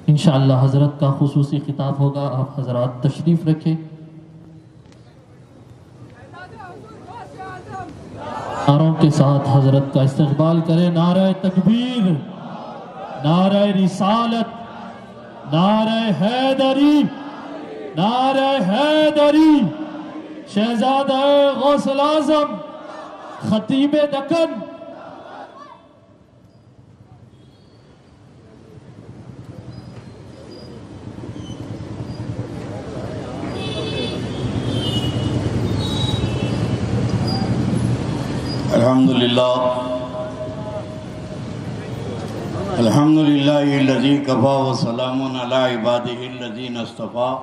انشاءاللہ حضرت کا خصوصی خطاب ہوگا، آپ حضرات تشریف رکھیں۔ نعروں کے ساتھ حضرت کا استقبال کریں۔ نعرہ تکبیر، نعرہ رسالت، نعرہ حیدری، نعرہ حیدری۔ شہزادہ غوث الاعظم خطیب دکن۔ الحمدللہ الذی کفا وسلام علی عبادہ الذین اصطفیٰ،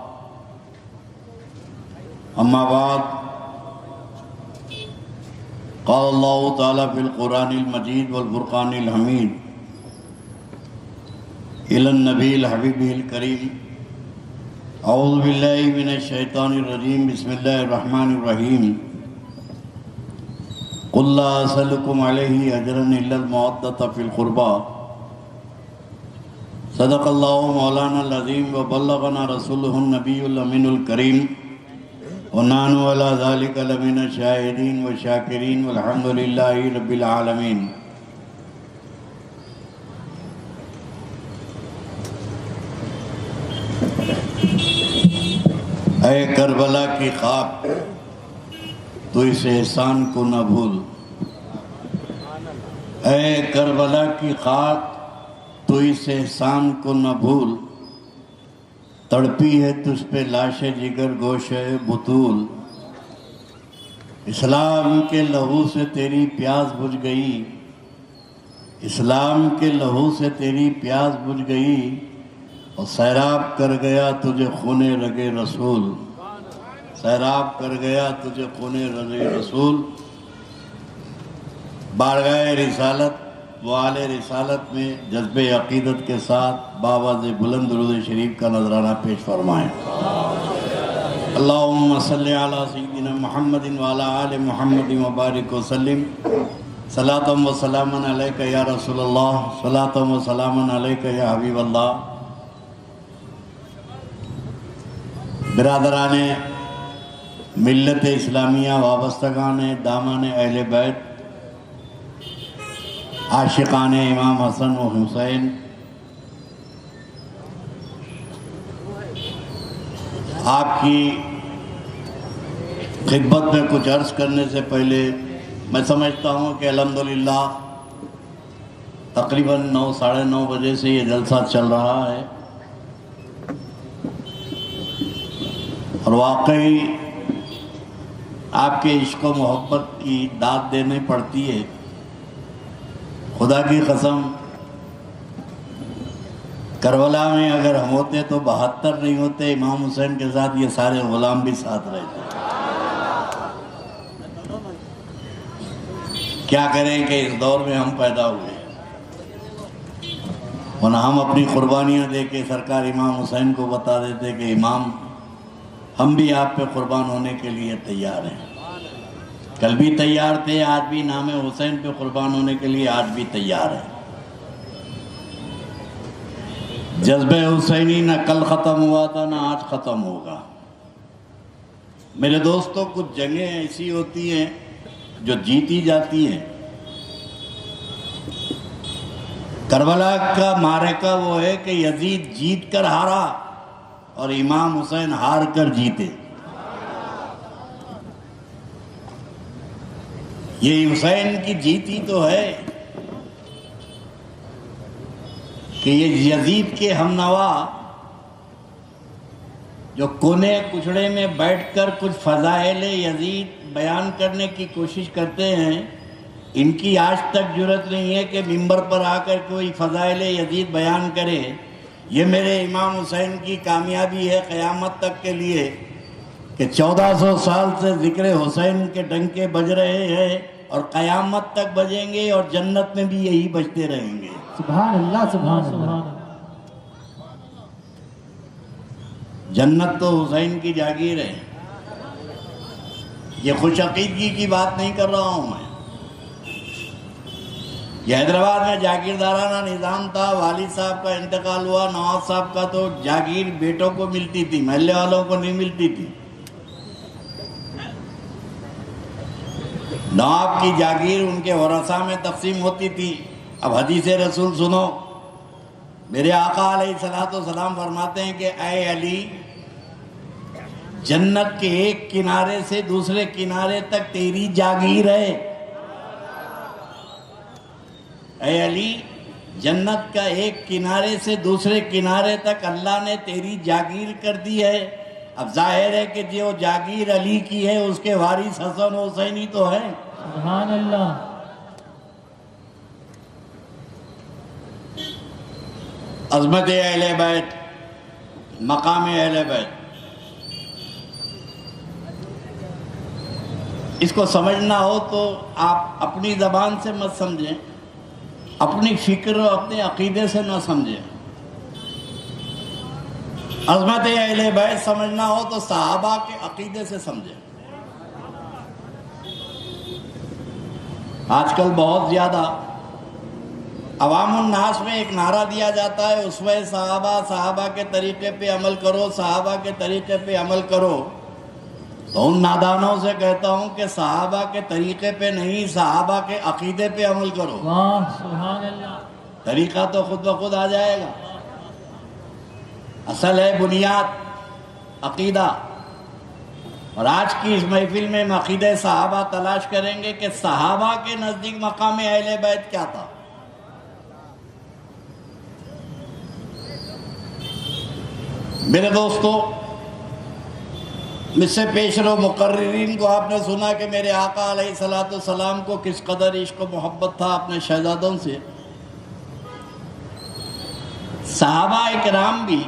اما بعد، قال اللہ تعالی فی القرآن المجید والفرقان الحمید الی النبی الحبیب الکریم، اعوذ باللہ من الشیطان الرجیم، بسم اللہ الرحمن الرحیم، قل لا اسألکم علیہ اجرا الا المودۃ فی القربى، صدق اللہ مولانا العظیم وبلغنا رسولہ النبی الامین الکریم، ونحن علی ذلک لمن الشاہدین والشاکرین والحمد للہ رب العالمین۔ اے کربلا کی خاک، تو اس احسان کو نہ بھول، اے کربلا کی خاک، تو اس احسان کو نہ بھول، تڑپی ہے تجھ پہ لاش جگر گوشہ بطول، اسلام کے لہو سے تیری پیاس بجھ گئی، اسلام کے لہو سے تیری پیاس بجھ گئی، اور سیراب کر گیا تجھے خون رگ رسول، سیراب کر گیا تجھے خون رگ رسول۔ بارگاہ رسالت و آل رسالت میں جذب عقیدت کے ساتھ بآواز بلند درود شریف کا نذرانہ پیش فرمائیں۔ اللہم صلی علی سیدنا محمد وعلی آل محمد وبارک وسلم، صلاۃ و سلام علیک یا رسول اللہ، صلاۃ و سلام علیک یا حبیب اللہ۔ برادران ملت اسلامیہ، وابستگان دامان اہل بیت، عاشقان امام حسن و حسین، آپ کی خدمت میں کچھ عرض کرنے سے پہلے میں سمجھتا ہوں کہ الحمدللہ تقریباً 9 ساڑھے 9 بجے سے یہ جلسہ چل رہا ہے، اور واقعی آپ کے عشق و محبت کی داد دینی پڑتی ہے۔ خدا کی قسم، کربلا میں اگر ہم ہوتے تو 72 نہیں ہوتے، امام حسین کے ساتھ یہ سارے غلام بھی ساتھ رہتے۔ کیا کریں کہ اس دور میں ہم پیدا ہوئے، ورنہ ہم اپنی قربانیاں دے کے سرکار امام حسین کو بتا دیتے کہ امام، ہم بھی آپ پہ قربان ہونے کے لیے تیار ہیں، کل بھی تیار تھے، آج بھی نام حسین پہ قربان ہونے کے لیے آج بھی تیار ہیں۔ جذبہ حسینی نہ کل ختم ہوا تھا نہ آج ختم ہوگا۔ میرے دوستوں، کچھ جنگیں ایسی ہوتی ہیں جو جیتی جاتی ہیں۔ کربلا کا معرکہ وہ ہے کہ یزید جیت کر ہارا اور امام حسین ہار کر جیتے۔ یہ حسین کی جیتی تو ہے کہ یہ یزید کے ہمنوا جو کونے کچڑے میں بیٹھ کر کچھ فضائل یزید بیان کرنے کی کوشش کرتے ہیں، ان کی آج تک جرت نہیں ہے کہ ممبر پر آ کر کوئی فضائل یزید بیان کرے۔ یہ میرے امام حسین کی کامیابی ہے قیامت تک کے لیے کہ 1400 سال سے ذکر حسین کے ڈنکے بج رہے ہیں، اور قیامت تک بجیں گے، اور جنت میں بھی یہی بجتے رہیں گے۔ سبحان اللہ، سبحان اللہ۔ جنت تو حسین کی جاگیر ہے۔ یہ خوش عقیدگی کی بات نہیں کر رہا ہوں میں، یہ حیدرآباد میں جاگیردارانہ نظام تھا، والد صاحب کا انتقال ہوا، نواز صاحب کا تو جاگیر بیٹوں کو ملتی تھی، محلے والوں کو نہیں ملتی تھی۔ نواب کی جاگیر ان کے ورثاء میں تقسیم ہوتی تھی۔ اب حدیث رسول سنو، میرے آقا علیہ السلام فرماتے ہیں کہ اے علی، جنت کے ایک کنارے سے دوسرے کنارے تک تیری جاگیر ہے۔ اے علی، جنت کا ایک کنارے سے دوسرے کنارے تک اللہ نے تیری جاگیر کر دی ہے۔ اب ظاہر ہے کہ جو جاگیر علی کی ہے اس کے وارث حسن و حسین ہی تو ہیں۔ سبحان اللہ۔ عظمت اہل بیت، مقام اہل بیت، اس کو سمجھنا ہو تو آپ اپنی زبان سے مت سمجھیں، اپنی فکر اور اپنے عقیدے سے نہ سمجھیں۔ عظمت اہل بیت سمجھنا ہو تو صحابہ کے عقیدے سے سمجھیں۔ آج کل بہت زیادہ عوام الناس میں ایک نعرہ دیا جاتا ہے، اسوہ صحابہ، صحابہ کے طریقے پہ عمل کرو، صحابہ کے طریقے پہ عمل کرو۔ تو ان نادانوں سے کہتا ہوں کہ صحابہ کے طریقے پہ نہیں، صحابہ کے عقیدے پہ عمل کرو۔ واہ سبحان اللہ۔ طریقہ تو خود بخود آ جائے گا، اصل ہے بنیاد عقیدہ۔ اور آج کی اس محفل میں ہم عقیدہ صحابہ تلاش کریں گے کہ صحابہ کے نزدیک مقام اہل بیت کیا تھا۔ میرے دوستو، مجھ سے پیش رو مقررین کو آپ نے سنا کہ میرے آقا علیہ السلام کو کس قدر عشق و محبت تھا اپنے شہزادوں سے۔ صحابہ اکرام بھی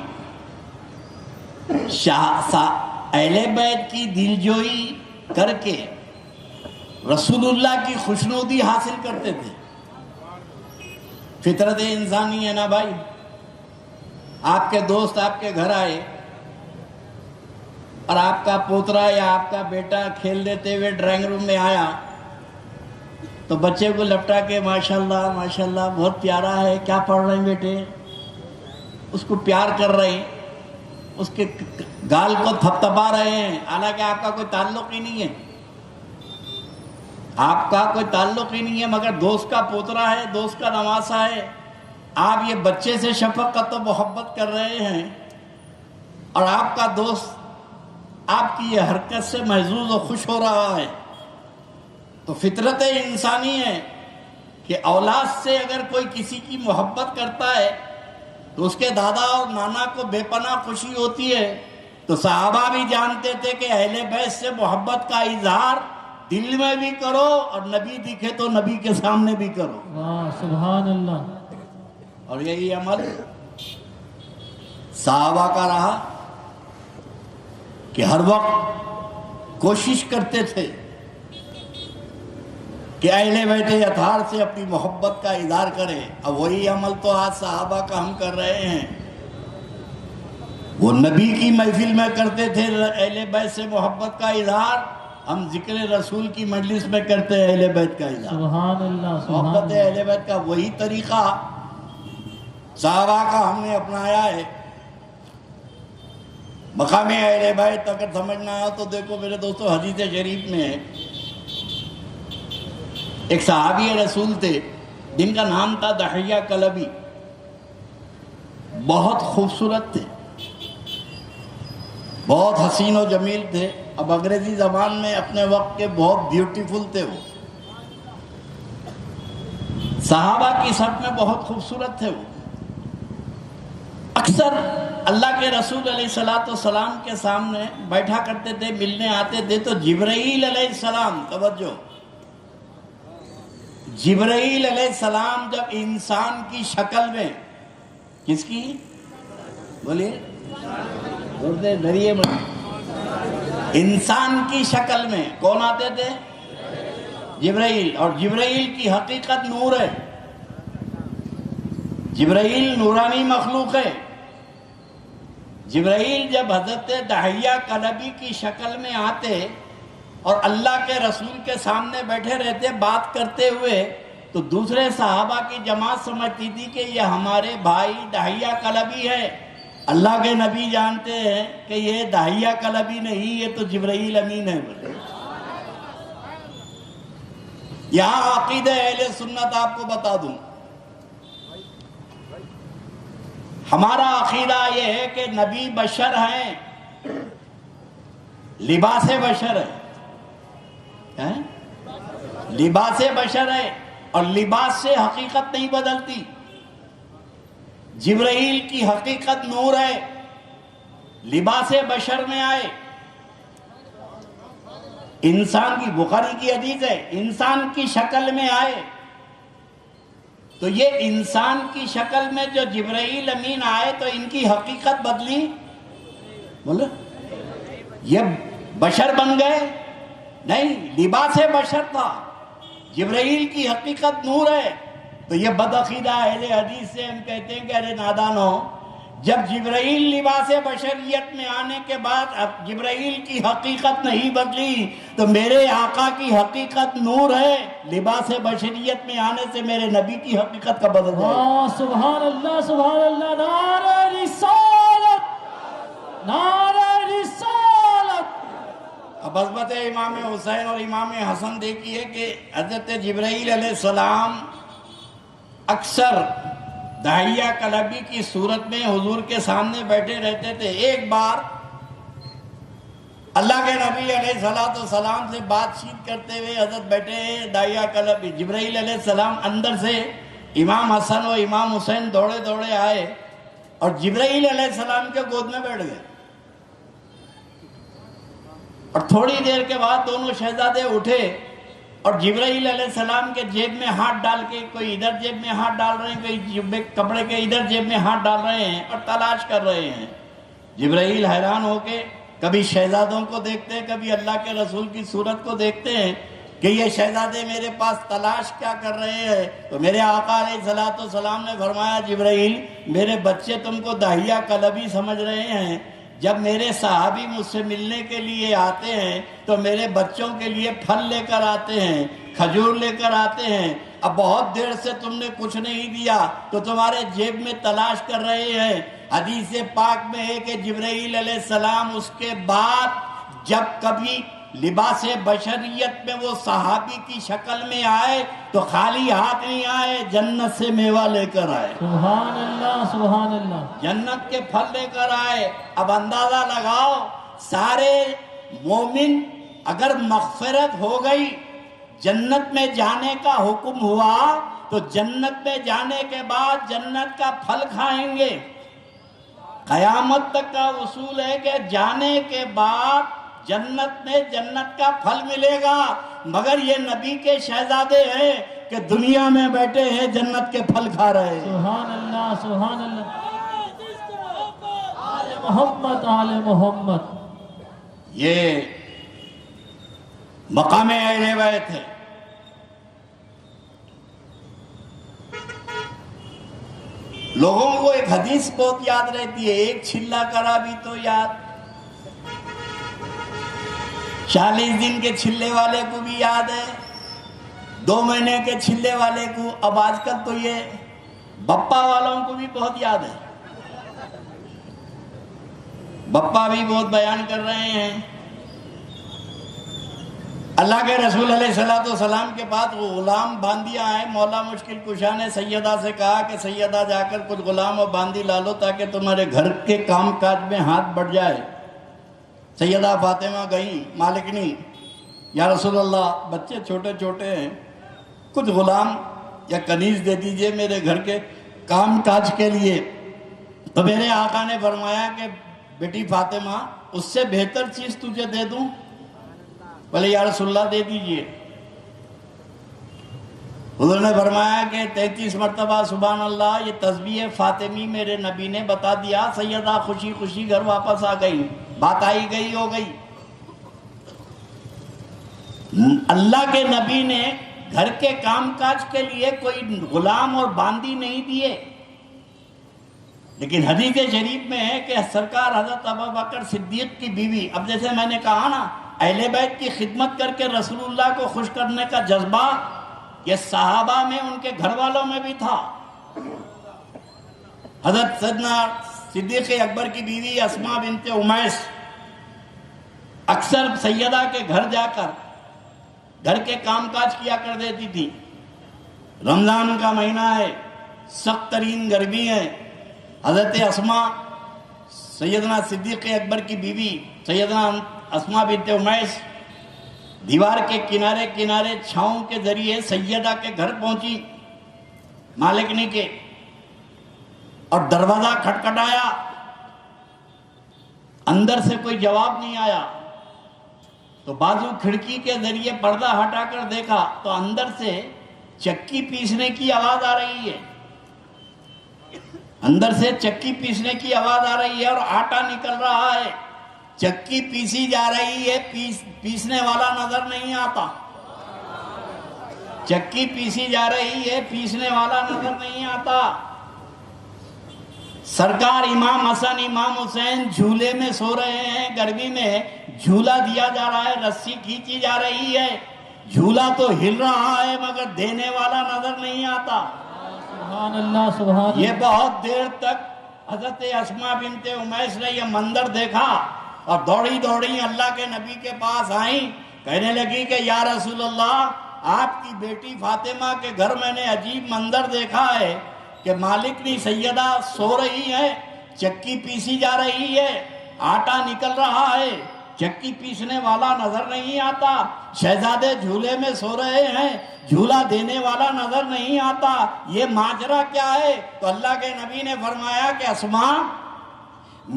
اہل بیت کی دلجوئی کر کے رسول اللہ کی خوشنودی حاصل کرتے تھے۔ فطرت انسانی ہے نا بھائی۔ آپ کے دوست آپ کے گھر آئے اور آپ کا پوترا یا آپ کا بیٹا کھیل دیتے ہوئے ڈرائنگ روم میں آیا تو بچے کو لپٹا کے ماشاءاللہ ماشاءاللہ بہت پیارا ہے، کیا پڑھ رہے ہیں بیٹے، اس کو پیار کر رہے ہیں، اس کے گال کو تھپتھپا رہے ہیں، حالانکہ آپ کا کوئی تعلق ہی نہیں ہے، آپ کا کوئی تعلق ہی نہیں ہے، مگر دوست کا پوترا ہے، دوست کا نواسا ہے، آپ یہ بچے سے شفقت و محبت کر رہے ہیں اور آپ کا دوست آپ کی یہ حرکت سے محظوظ و خوش ہو رہا ہے۔ تو فطرت انسانی ہے کہ اولاد سے اگر کوئی کسی کی محبت کرتا ہے تو اس کے دادا اور نانا کو بے پناہ خوشی ہوتی ہے۔ تو صحابہ بھی جانتے تھے کہ اہل بیت سے محبت کا اظہار دل میں بھی کرو اور نبی دکھے تو نبی کے سامنے بھی کرو۔ واہ سبحان اللہ۔ اور یہی عمل صحابہ کا رہا کہ ہر وقت کوشش کرتے تھے کہ اہل بیت اطہار سے اپنی محبت کا اظہار کریں۔ اب وہی عمل تو آج صحابہ کا ہم کر رہے ہیں۔ وہ نبی کی محفل میں کرتے تھے اہل بیت سے محبت کا اظہار، ہم ذکر رسول کی مجلس میں کرتے ہیں اہل بیت کا اظہار۔ سبحان اللہ سبحان محبت اللہ۔ اہل بیت کا وہی طریقہ صحابہ کا ہم نے اپنایا ہے۔ مقام اہل بیت اگر سمجھنا ہے تو دیکھو میرے دوستو، حدیث شریف میں ایک صحابی رسول تھے جن کا نام تھا دحیہ کلبی، بہت خوبصورت تھے، بہت حسین و جمیل تھے۔ اب انگریزی زبان میں اپنے وقت کے بہت بیوٹیفل تھے۔ وہ صحابہ کی صف میں بہت خوبصورت تھے۔ وہ اکثر اللہ کے رسول علیہ السلام کے سامنے بیٹھا کرتے تھے، ملنے آتے تھے تو جبرائیل علیہ السلام، توجہ، جبرائیل علیہ السلام جب انسان کی شکل میں، کس کی بولیے، ڈریے مت، انسان کی شکل میں کون آتے تھے؟ جبرائیل۔ اور جبرائیل کی حقیقت نور ہے، جبرائیل نورانی مخلوق ہے۔ جبرائیل جب حضرت دحیہ کلبی کی شکل میں آتے اور اللہ کے رسول کے سامنے بیٹھے رہتے بات کرتے ہوئے تو دوسرے صحابہ کی جماعت سمجھتی تھی کہ یہ ہمارے بھائی داہیہ کلبی ہے. اللہ کے نبی جانتے ہیں کہ یہ داہیہ کلبی نہیں، یہ تو جبرائیل امین ہے. بولے یہاں عقیدہ اہل سنت آپ کو بتا دوں، ہمارا عقیدہ یہ ہے کہ نبی بشر ہیں، لباس بشر ہے، لباس بشر ہے، اور لباس سے حقیقت نہیں بدلتی. جبرائیل کی حقیقت نور ہے، لباس بشر میں آئے. انسان کی، بخاری کی حدیث ہے، انسان کی شکل میں آئے. تو یہ انسان کی شکل میں جو جبرائیل امین آئے تو ان کی حقیقت بدلی؟ بولو، یہ بشر بن گئے؟ نہیں، لباس بشر تھا. جبرائیل کی حقیقت نور ہے. تو یہ بدعقیدہ اہل حدیث سے ہم کہتے ہیں کہ ارے نادانو، جب جبرائیل لباس بشریت میں آنے کے بعد اب جبرائیل کی حقیقت نہیں بدلی تو میرے آقا کی حقیقت نور ہے، لباس بشریت میں آنے سے میرے نبی کی حقیقت کا بدل جائے. سبحان اللہ، سبحان اللہ. نعرہ رسالت، نعرہ رسالت. اب عظمت امام حسین اور امام حسن دیکھیے کہ حضرت جبرائیل علیہ السلام اکثر داہیہ کلبی کی صورت میں حضور کے سامنے بیٹھے رہتے تھے. ایک بار اللہ کے نبی علیہ السلام سے بات چیت کرتے ہوئے حضرت بیٹھے ہیں داہیہ کلبی. جبرائیل علیہ السلام اندر سے امام حسن و امام حسین دوڑے دوڑے آئے اور جبرائیل علیہ السلام کے گود میں بیٹھ گئے. اور تھوڑی دیر کے بعد دونوں شہزادے اٹھے اور جبرائیل علیہ السلام کے جیب میں ہاتھ ڈال کے، کوئی ادھر جیب میں ہاتھ ڈال رہے ہیں، کوئی کپڑے کے ادھر جیب میں ہاتھ ڈال رہے ہیں اور تلاش کر رہے ہیں. جبرائیل حیران ہو کے کبھی شہزادوں کو دیکھتے ہیں، کبھی اللہ کے رسول کی صورت کو دیکھتے ہیں کہ یہ شہزادے میرے پاس تلاش کیا کر رہے ہیں. تو میرے آقا علیہ السلام نے فرمایا جبرائیل، میرے بچے تم کو داہیہ کلبی سمجھ رہے ہیں. جب میرے صحابی مجھ سے ملنے کے لیے آتے ہیں تو میرے بچوں کے لیے پھل لے کر آتے ہیں، کھجور لے کر آتے ہیں. اب بہت دیر سے تم نے کچھ نہیں دیا تو تمہارے جیب میں تلاش کر رہے ہیں. حدیث پاک میں ہے کہ جبرائیل علیہ السلام اس کے بعد جب کبھی لباس بشریت میں وہ صحابی کی شکل میں آئے تو خالی ہاتھ نہیں آئے، جنت سے میوہ لے کر آئے. سبحان اللہ، سبحان اللہ. جنت کے پھل لے کر آئے. اب اندازہ لگاؤ، سارے مومن اگر مغفرت ہو گئی، جنت میں جانے کا حکم ہوا تو جنت میں جانے کے بعد جنت کا پھل کھائیں گے. قیامت تک کا اصول ہے کہ جانے کے بعد جنت میں جنت کا پھل ملے گا. مگر یہ نبی کے شہزادے ہیں کہ دنیا میں بیٹھے ہیں جنت کے پھل کھا رہے ہیں. سبحان اللہ، سبحان اللہ. آل محمد، آل محمد. یہ مقام اہل بیت ہے. لوگوں کو ایک حدیث بہت یاد رہتی ہے، ایک چھلا کرا بھی تو یاد. 40 دن کے چھلے والے کو بھی یاد ہے، 2 مہینے کے چھلے والے کو. اب آج کل تو یہ بپا والوں کو بھی بہت یاد ہے. بپا بھی بہت بیان کر رہے ہیں. اللہ کے رسول علیہ السلام کے بعد وہ غلام باندیا ہے. مولا مشکل کشا نے سیدہ سے کہا کہ سیدہ جا کر کچھ غلام اور باندی لا لو تاکہ تمہارے گھر کے کام کاج میں ہاتھ بڑھ جائے. سیدہ فاطمہ گئیں، مالکنی، یا رسول اللہ بچے چھوٹے چھوٹے ہیں، کچھ غلام یا کنیز دے دیجئے میرے گھر کے کام کاج کے لیے. تو میرے آقا نے فرمایا کہ بیٹی فاطمہ، اس سے بہتر چیز تجھے دے دوں؟ بولے یا رسول اللہ دے دیجئے. حضور نے فرمایا کہ 33 مرتبہ سبحان اللہ، یہ تسبیح فاطمی میرے نبی نے بتا دیا. سیدہ خوشی خوشی گھر واپس آ گئی. بات آئی گئی ہو گئی. اللہ کے نبی نے گھر کے کام کاج کے لیے کوئی غلام اور باندی نہیں دیے. لیکن حدیث شریف میں ہے کہ سرکار حضرت ابوبکر صدیق کی بیوی، اب جیسے میں نے کہا نا، اہل بیت کی خدمت کر کے رسول اللہ کو خوش کرنے کا جذبہ یہ صحابہ میں ان کے گھر والوں میں بھی تھا. حضرت سیدنا صدیق اکبر کی بیوی اسماء بنت امیس اکثر سیدہ کے گھر جا کر گھر کے کام کاج کیا کر دیتی تھی. رمضان کا مہینہ ہے، سخت ترین گرمی ہے. حضرت اسماء سیدنا صدیق اکبر کی بیوی سیدنا اسماء بنت امیس دیوار کے کنارے کنارے چھاؤں کے ذریعے سیدہ کے گھر پہنچی مالکنی کے، اور دروازہ کھٹکھٹایا. اندر سے کوئی جواب نہیں آیا تو بازو کھڑکی کے ذریعے پردہ ہٹا کر دیکھا تو اندر سے چکی پیسنے کی آواز آ رہی ہے. اندر سے چکی پیسنے کی آواز آ رہی ہے اور آٹا نکل رہا ہے. چکی پیسی جا رہی ہے، پیسنے والا نظر نہیں آتا. چکی پیسی جا رہی ہے، پیسنے والا نظر نہیں آتا. سرکار امام حسن امام حسین جھولے میں سو رہے ہیں. گرمی میں جھولا دیا جا رہا ہے، رسی کھینچی جا رہی ہے. جھولا تو ہل رہا ہے مگر دینے والا نظر نہیں آتا. سبحان اللہ سبحان اللہ. یہ بہت دیر تک حضرت اسماء بنت امیس نے یہ منظر دیکھا اور دوڑی دوڑی اللہ کے نبی کے پاس آئیں. کہنے لگی کہ یا رسول اللہ، آپ کی بیٹی فاطمہ کے گھر میں نے عجیب منظر دیکھا ہے کہ مالکنی سیدہ سو رہی ہے، چکی پیسی جا رہی ہے، آٹا نکل رہا ہے، چکی پیسنے والا نظر نہیں آتا. شہزادے جھولے میں سو رہے ہیں، جھولا دینے والا نظر نہیں آتا. یہ ماجرا کیا ہے؟ تو اللہ کے نبی نے فرمایا کہ اسماء،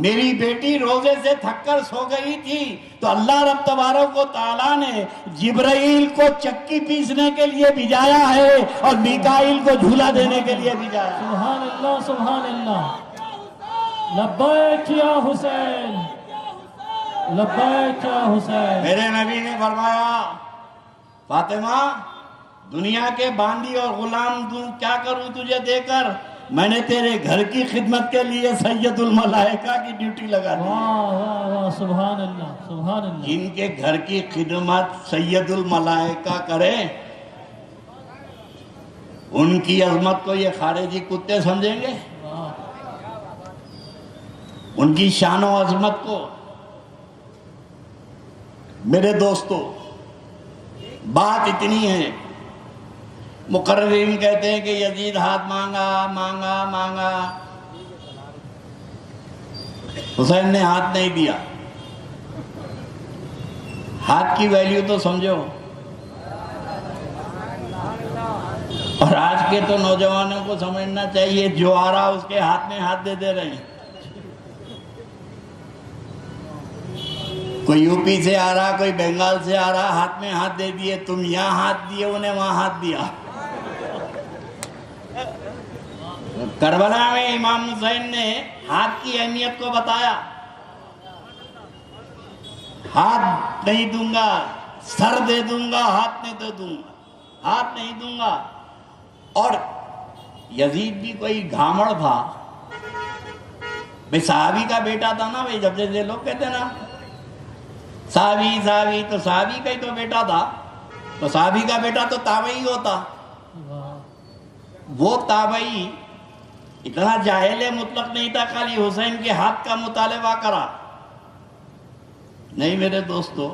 میری بیٹی روزے سے تھک کر سو گئی تھی تو اللہ رب تبارک و تعالیٰ نے جبرائیل کو چکی پیسنے کے لیے بھیجایا ہے اور میکائیل کو جھولا دینے کے لیے بھیجایا ہے. سبحان اللہ سبحان اللہ. لبیک یا حسین، لبیک یا حسین. میرے نبی نے فرمایا فاطمہ، دنیا کے باندی اور غلام کیا کروں تجھے دے کر؟ میں نے تیرے گھر کی خدمت کے لیے سید الملائکہ کی ڈیوٹی لگا دی. واہ واہ واہ سبحان اللہ سبحان اللہ. جن کے گھر کی خدمت سید الملائکہ کرے ان کی عظمت کو یہ خارجی کتے سمجھیں گے؟ ان کی شان و عظمت کو. میرے دوستو، بات اتنی ہے. مقررین کہتے ہیں کہ یزید ہاتھ مانگا مانگا مانگا، حسین نے ہاتھ نہیں دیا. ہاتھ کی ویلیو تو سمجھو. اور آج کے تو نوجوانوں کو سمجھنا چاہیے، جو آ رہا اس کے ہاتھ میں ہاتھ دے رہے ہیں. کوئی یو پی سے آ رہا، کوئی بنگال سے آ رہا، ہاتھ میں ہاتھ دے دیے. تم یہاں ہاتھ دیے، انہیں وہاں ہاتھ دیا. کربلا میں امام حسین نے ہاتھ کی اہمیت کو بتایا. ہاتھ نہیں دوں گا، سر دے دوں گا، ہاتھ نہیں دے دوں گا، ہاتھ نہیں دوں گا. اور یزید بھی کوئی گھامڑ تھا بھئی، صحابی کا بیٹا تھا نا. بھئی جب جیسے لوگ کہتے ہیں نا صحابی، تو صحابی کا ہی تو بیٹا تھا. تو صحابی کا بیٹا تو تابعی ہوتا. وہ تابعی اتنا جاہل مطلق نہیں تھا خالی حسین کے ہاتھ کا مطالبہ کرا. نہیں میرے دوستو،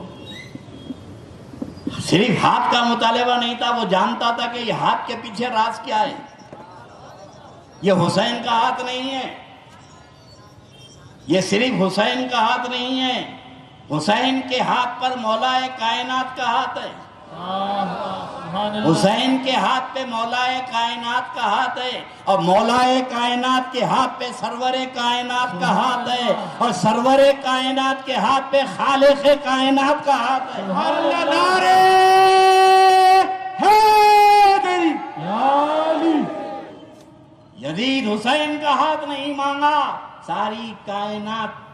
صرف ہاتھ کا مطالبہ نہیں تھا، وہ جانتا تھا کہ یہ ہاتھ کے پیچھے راز کیا ہے. یہ حسین کا ہاتھ نہیں ہے، یہ صرف حسین کا ہاتھ نہیں ہے. حسین کے ہاتھ پر مولا کائنات کا ہاتھ ہے. حسین کے ہاتھ پہ مولا کائنات کا ہاتھ ہے، اور مولا کائنات کے ہاتھ پہ سرور کائنات کا ہاتھ ہے، اور سرور کائنات کے ہاتھ پہ خالق کائنات کا ہاتھ ہے. اللہ نعرے حیدری. یزید حسین کا ہاتھ نہیں مانگا، ساری کائنات،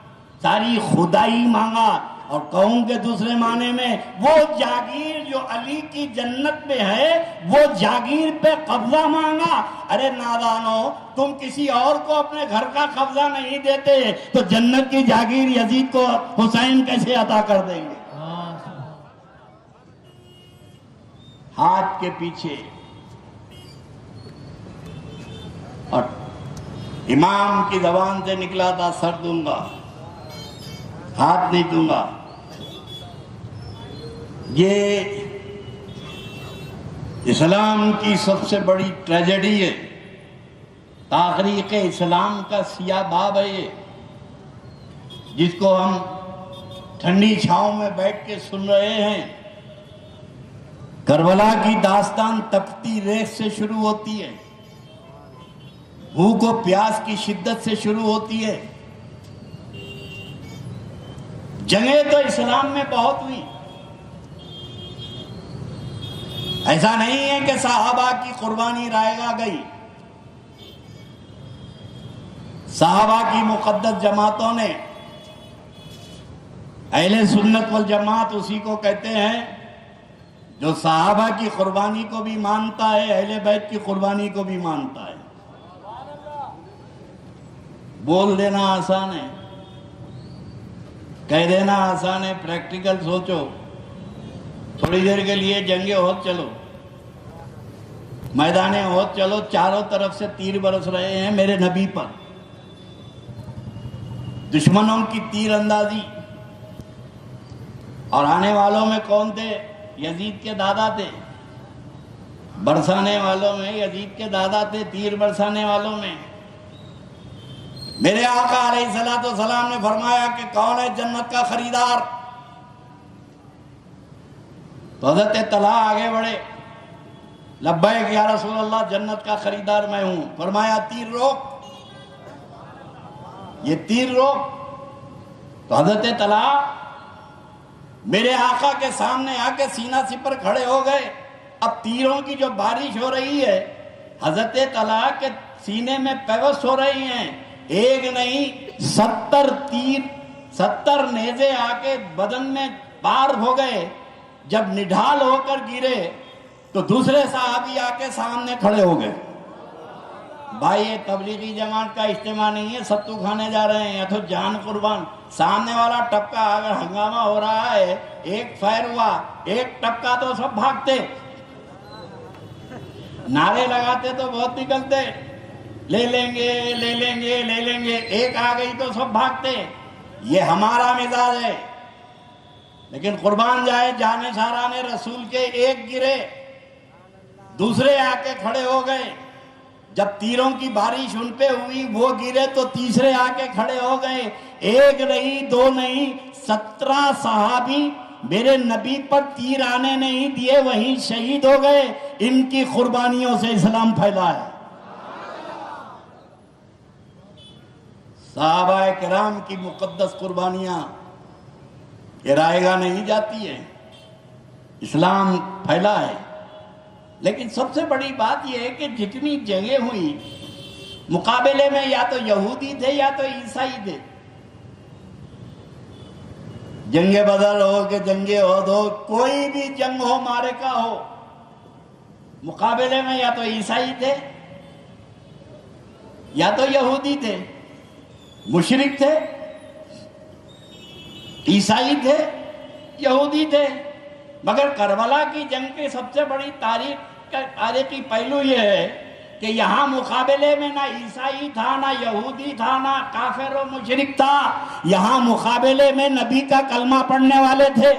ساری خدائی مانگا. اور کہوں کہ دوسرے معنی میں وہ جاگیر جو علی کی جنت میں ہے، وہ جاگیر پہ قبضہ مانگا. ارے نادانو، تم کسی اور کو اپنے گھر کا قبضہ نہیں دیتے تو جنت کی جاگیر یزید کو حسین کیسے عطا کر دیں گے؟ ہاتھ کے پیچھے اور امام کی زبان سے نکلا تھا سر دوں گا، ہاتھ نہیں دوں گا. یہ اسلام کی سب سے بڑی ٹریجڈی ہے، تاریخ اسلام کا سیاہ باب ہے یہ، جس کو ہم ٹھنڈی چھاؤں میں بیٹھ کے سن رہے ہیں. کربلا کی داستان تپتی ریت سے شروع ہوتی ہے، بھوک و پیاس کی شدت سے شروع ہوتی ہے. جنگیں تو اسلام میں بہت ہوئی، ایسا نہیں ہے کہ صحابہ کی قربانی رائے گا گئی. صحابہ کی مقدس جماعتوں نے، اہل سنت والجماعت اسی کو کہتے ہیں جو صحابہ کی قربانی کو بھی مانتا ہے، اہل بیت کی قربانی کو بھی مانتا ہے. بول دینا آسان ہے، کہہ دینا آسان ہے، پریکٹیکل سوچو. تھوڑی دیر کے لیے جنگ احد چلو، میدان احد چلو، چاروں طرف سے تیر برس رہے ہیں میرے نبی پر. دشمنوں کی تیر اندازی، اور آنے والوں میں کون تھے؟ یزید کے دادا تھے. برسانے والوں میں یزید کے دادا تھے، تیر برسانے والوں میں. میرے آقا علیہ السلام نے فرمایا کہ کون ہے جنت کا خریدار؟ تو حضرت طلحہ آگے بڑھے، لبیک یا رسول اللہ، جنت کا خریدار میں ہوں. فرمایا تیر روک، یہ تیر روک. تو حضرت طلحہ میرے آقا کے سامنے آ کے سینہ سپر کھڑے ہو گئے. اب تیروں کی جو بارش ہو رہی ہے، حضرت طلحہ کے سینے میں پیوست ہو رہی ہیں. ایک نہیں 70 تیر، 70 نیزے آ کے بدن میں پار ہو گئے. جب نڈھال ہو کر گرے تو دوسرے صحابی آ کے سامنے کھڑے ہو گئے. بھائی یہ تبلیغی جماعت کا اجتماع نہیں ہے، ستو کھانے جا رہے ہیں یا تو جان قربان. سامنے والا ٹپکا، اگر ہنگامہ ہو رہا ہے، ایک فائر ہوا، ایک ٹپکا تو سب بھاگتے، نعرے لگاتے تو بہت نکلتے، لے لیں گے لے لیں گے لے لیں گے. ایک آ گئی تو سب بھاگتے. یہ ہمارا مزاج ہے. لیکن قربان جائے جانے سارانے رسول کے، ایک گرے، دوسرے آ کے کھڑے ہو گئے. جب تیروں کی بارش ان پہ ہوئی، وہ گرے تو تیسرے آ کے کھڑے ہو گئے. ایک نہیں، دو نہیں، 17 صحابی میرے نبی پر تیر آنے نہیں دیے، وہیں شہید ہو گئے. ان کی قربانیوں سے اسلام پھیلا ہے. صحابہ کرام کی مقدس قربانیاں یہ رائے گاہ نہیں جاتی ہے، اسلام پھیلا ہے. لیکن سب سے بڑی بات یہ ہے کہ جتنی جنگیں ہوئی، مقابلے میں یا تو یہودی تھے یا تو عیسائی تھے. جنگ بدر ہو کہ جنگ احد ہو، کوئی بھی جنگ ہو، معرکہ ہو، مقابلے میں یا تو عیسائی تھے یا تو یہودی تھے. مشرک تھے، عیسائی تھے، یہودی تھے. مگر کربلا کی جنگ کی سب سے بڑی تاریخی پہلو یہ ہے کہ یہاں مقابلے میں نہ عیسائی تھا، نہ یہودی تھا، نہ کافر و مشرک تھا. یہاں مقابلے میں نبی کا کلمہ پڑھنے والے تھے.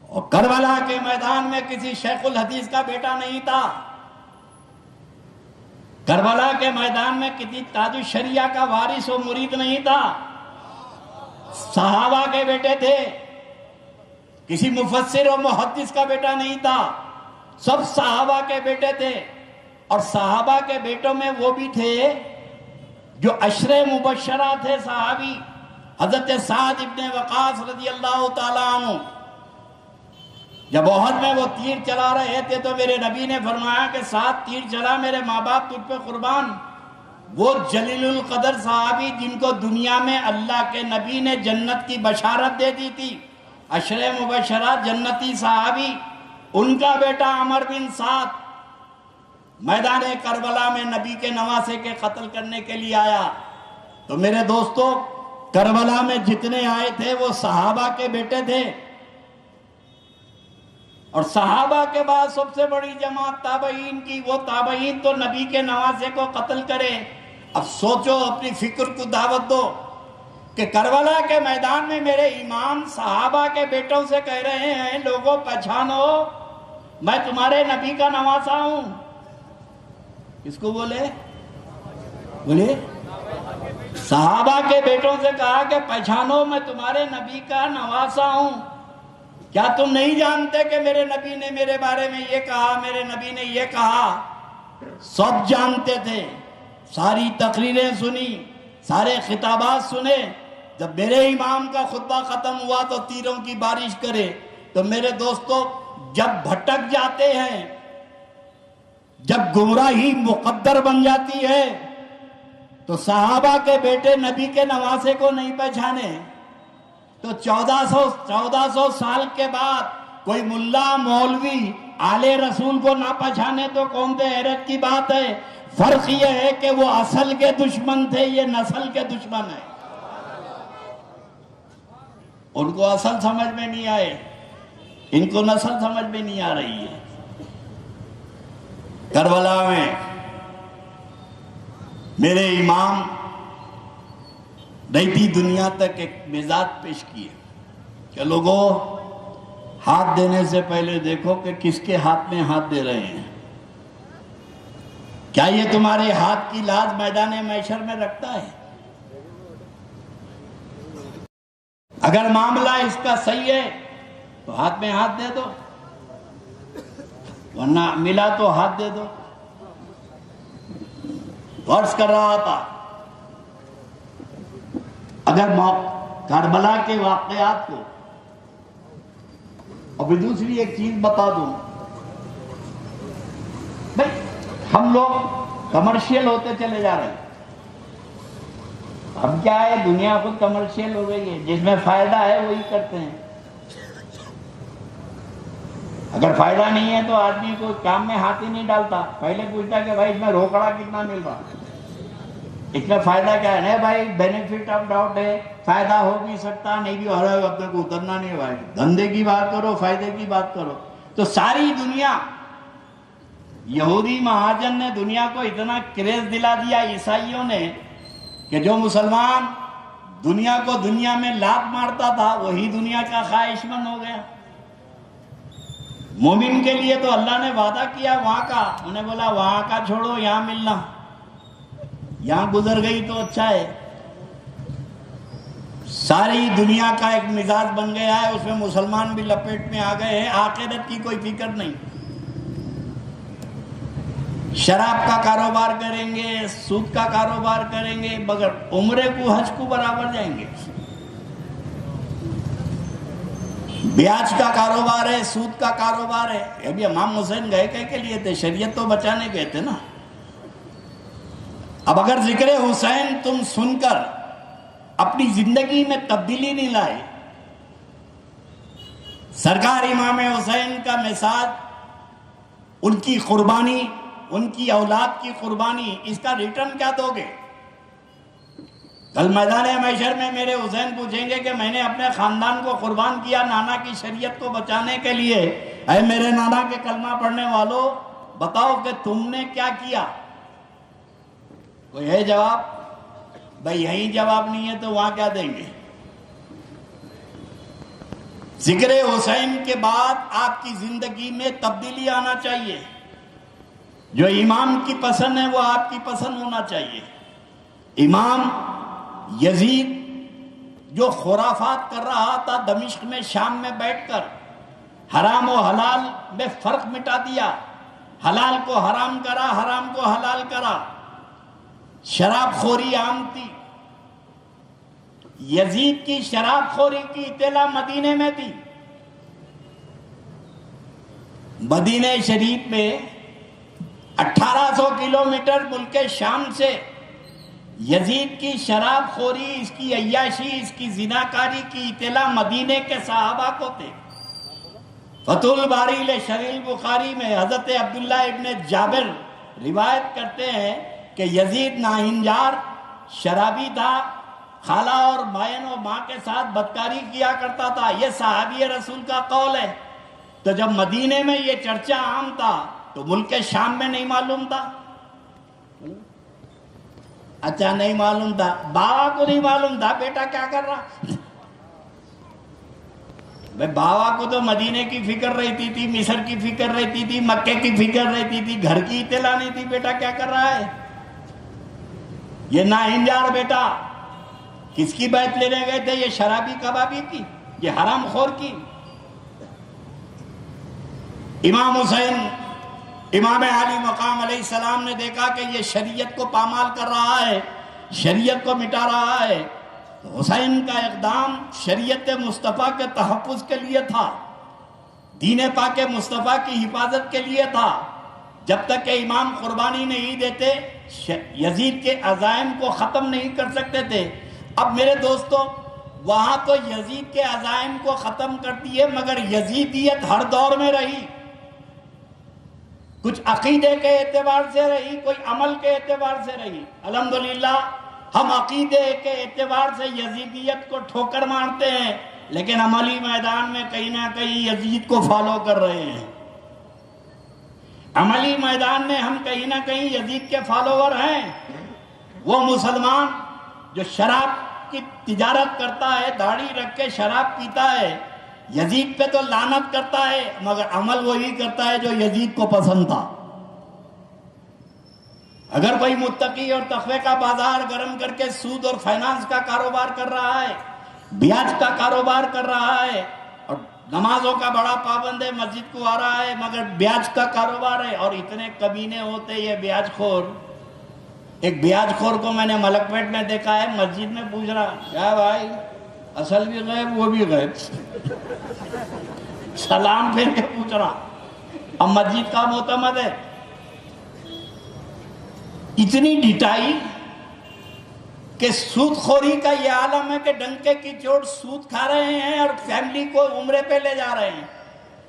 اور کربلا کے میدان میں کسی شیخ الحدیث کا بیٹا نہیں تھا. کربلا کے میدان میں کسی تاج الشریعہ کا وارث و مرید نہیں تھا. صحابہ کے بیٹے تھے، کسی مفسر و محدث کا بیٹا نہیں تھا. سب صحابہ کے بیٹے تھے. اور صحابہ کے بیٹوں میں وہ بھی تھے جو عشرے مبشرہ تھے صحابی. حضرت سعد ابن وقاص رضی اللہ تعالیٰ عنہ، جب احد میں وہ تیر چلا رہے تھے تو میرے نبی نے فرمایا کہ 7 تیر چلا، میرے ماں باپ تجھ پہ قربان. وہ جلیل القدر صحابی جن کو دنیا میں اللہ کے نبی نے جنت کی بشارت دے دی تھی، عشرے مبشرہ جنتی صحابی، ان کا بیٹا عمر بن سعد میدان کربلا میں نبی کے نواسے کے قتل کرنے کے لیے آیا. تو میرے دوستو، کربلا میں جتنے آئے تھے وہ صحابہ کے بیٹے تھے. اور صحابہ کے بعد سب سے بڑی جماعت تابعین کی، وہ تابعین تو نبی کے نواسے کو قتل کرے۔ اب سوچو، اپنی فکر کو دعوت دو کہ کربلا کے میدان میں میرے امام صحابہ کے بیٹوں سے کہہ رہے ہیں، لوگوں پہچانو میں تمہارے نبی کا نواسا ہوں۔ کس کو بولے؟ بولے صحابہ کے بیٹوں سے کہا کہ پہچانو میں تمہارے نبی کا نواسا ہوں۔ کیا تم نہیں جانتے کہ میرے نبی نے میرے بارے میں یہ کہا، میرے نبی نے یہ کہا؟ سب جانتے تھے، ساری تقریریں سنی، سارے خطابات سنے۔ جب میرے امام کا خطبہ ختم ہوا تو تیروں کی بارش کرے۔ تو میرے دوستو، جب بھٹک جاتے ہیں، جب گمراہی مقدر بن جاتی ہے، تو صحابہ کے بیٹے نبی کے نواسے کو نہیں پہچانے تو 1400 سال کے بعد کوئی ملا مولوی آل رسول کو نہ پہچانے تو قوم سے حیرت کی بات ہے۔ فرق یہ ہے کہ وہ اصل کے دشمن تھے، یہ نسل کے دشمن ہیں۔ ان کو اصل سمجھ میں نہیں آئے، ان کو نسل سمجھ میں نہیں آ رہی ہے۔ کربلا میں میرے امام رہتی دنیا تک ایک مزاج پیش کیے کہ لوگوں، ہاتھ دینے سے پہلے دیکھو کہ کس کے ہاتھ میں ہاتھ دے رہے ہیں۔ کیا یہ تمہارے ہاتھ کی لاج میدان محشر میں رکھتا ہے؟ اگر معاملہ اس کا صحیح ہے تو ہاتھ میں ہاتھ دے دو، ورنہ ملا تو ہاتھ دے دو۔ عرض کر رہا تھا، اگر کربلا کے واقعات کو، اور بھی دوسری ایک چیز بتا دوں، بھائی ہم لوگ کمرشیل ہوتے چلے جا رہے ہیں۔ اب کیا ہے، دنیا خود کمرشیل ہو گئی ہے، جس میں فائدہ ہے وہی کرتے ہیں۔ اگر فائدہ نہیں ہے تو آدمی کو کام میں ہاتھ ہی نہیں ڈالتا، پہلے پوچھتا کہ بھائی اس میں روکڑا کتنا مل رہا، اس میں فائدہ کیا ہے؟ نہیں بھائی، بینیفٹ آف ڈاؤٹ ہے، فائدہ ہو بھی سکتا نہیں بھی، اور اپنے کو اترنا نہیں ہے بھائی، دھندے کی بات کرو، فائدے کی بات کرو۔ تو ساری دنیا، یہودی مہاجن نے دنیا کو اتنا کریز دلا دیا، عیسائیوں نے، کہ جو مسلمان دنیا کو دنیا میں لات مارتا تھا وہی دنیا کا خواہش مند ہو گیا۔ مومن کے لیے تو اللہ نے وعدہ کیا وہاں کا، انہیں بولا وہاں کا چھوڑو، یہاں ملنا، یہاں گزر گئی تو اچھا ہے۔ ساری دنیا کا ایک مزاج بن گیا ہے، اس میں مسلمان بھی لپیٹ میں آ گئے ہیں، آخرت کی کوئی فکر نہیں۔ شراب کا کاروبار کریں گے، سود کا کاروبار کریں گے، مگر عمرے کو حج کو برابر جائیں گے۔ بیاج کا کاروبار ہے، سود کا کاروبار ہے۔ ابھی امام حسین گئے کہے کے لیے تھے؟ شریعت تو بچانے گئے تھے نا۔ اب اگر ذکر حسین تم سن کر اپنی زندگی میں تبدیلی نہیں لائے، سرکار امام حسین کا مزاج، ان کی قربانی، ان کی اولاد کی قربانی، اس کا ریٹرن کیا دو گے؟ کل میدان محشر میں میرے حسین پوچھیں گے کہ میں نے اپنے خاندان کو قربان کیا نانا کی شریعت کو بچانے کے لیے، اے میرے نانا کے کلمہ پڑھنے والوں، بتاؤ کہ تم نے کیا کیا؟ کوئی ہے جواب؟ بھائی یہی جواب نہیں ہے تو وہاں کیا دیں گے؟ ذکر حسین کے بعد آپ کی زندگی میں تبدیلی آنا چاہیے۔ جو امام کی پسند ہے وہ آپ کی پسند ہونا چاہیے۔ امام یزید جو خرافات کر رہا تھا دمشق میں، شام میں بیٹھ کر، حرام و حلال میں فرق مٹا دیا، حلال کو حرام کرا، حرام کو حلال کرا، شراب خوری عام تھی۔ یزید کی شراب خوری کی اطلاع مدینے میں تھی۔ مدینہ شریف میں 1800 کلومیٹر ملک شام سے یزید کی شراب خوری، اس کی عیاشی، اس کی زناکاری کی اطلاع مدینے کے صحابہ کو تھے۔ فتح الباری لشرح البخاری میں حضرت عبداللہ ابن جابر روایت کرتے ہیں کہ یزید ناہنجار شرابی تھا، خالہ اور بہن و ماں کے ساتھ بدکاری کیا کرتا تھا۔ یہ صحابی رسول کا قول ہے۔ تو جب مدینے میں یہ چرچا عام تھا تو ملک شام میں نہیں معلوم تھا؟ اچھا نہیں معلوم تھا، بابا کو نہیں معلوم تھا بیٹا کیا کر رہا؟ بھائی بابا کو تو مدینے کی فکر رہتی تھی، مصر کی فکر رہتی تھی، مکے کی فکر رہتی تھی، گھر کی اطلاع نہیں تھی بیٹا کیا کر رہا ہے۔ یہ ناہنجار بیٹا کس کی بیعت لینے گئے تھے؟ یہ شرابی کبابی کی، یہ حرام خور کی۔ امام حسین امام عالی مقام علیہ السلام نے دیکھا کہ یہ شریعت کو پامال کر رہا ہے، شریعت کو مٹا رہا ہے، تو حسین کا اقدام شریعت مصطفیٰ کے تحفظ کے لیے تھا، دین پاک مصطفیٰ کی حفاظت کے لیے تھا۔ جب تک کہ امام قربانی نہیں دیتے یزید کے عزائم کو ختم نہیں کر سکتے تھے۔ اب میرے دوستو وہاں تو یزید کے عزائم کو ختم کرتی ہے، مگر یزیدیت ہر دور میں رہی، کچھ عقیدے کے اعتبار سے رہی، کوئی عمل کے اعتبار سے رہی۔ الحمدللہ ہم عقیدے کے اعتبار سے یزیدیت کو ٹھوکر مارتے ہیں، لیکن عملی میدان میں کہیں نہ کہیں یزید کو فالو کر رہے ہیں۔ عملی میدان میں ہم کہیں نہ کہیں یزید کے فالوور ہیں۔ وہ مسلمان جو شراب کی تجارت کرتا ہے، داڑھی رکھ کے شراب پیتا ہے، یزید پہ تو لعنت کرتا ہے، مگر عمل وہی کرتا ہے جو یزید کو پسند تھا۔ اگر کوئی متقی اور تقوی کا بازار گرم کر کے سود اور فائنانس کا کاروبار کر رہا ہے، بیاج کا کاروبار کر رہا ہے، اور نمازوں کا بڑا پابند ہے، مسجد کو آ رہا ہے، مگر بیاج کا کاروبار ہے، اور اتنے کمینے ہوتے یہ بیاج خور۔ ایک بیاج خور کو میں نے ملک پیٹ میں دیکھا ہے، مسجد میں پوچھ رہا کیا بھائی اصل بھی غیب وہ بھی غیب، سلام پھر کے پوچھ رہا، اب مسجد کا معتمد ہے۔ اتنی ڈھٹائی کہ سود خوری کا یہ عالم ہے کہ ڈنکے کی چوٹ سود کھا رہے ہیں اور فیملی کو عمرے پہ لے جا رہے ہیں،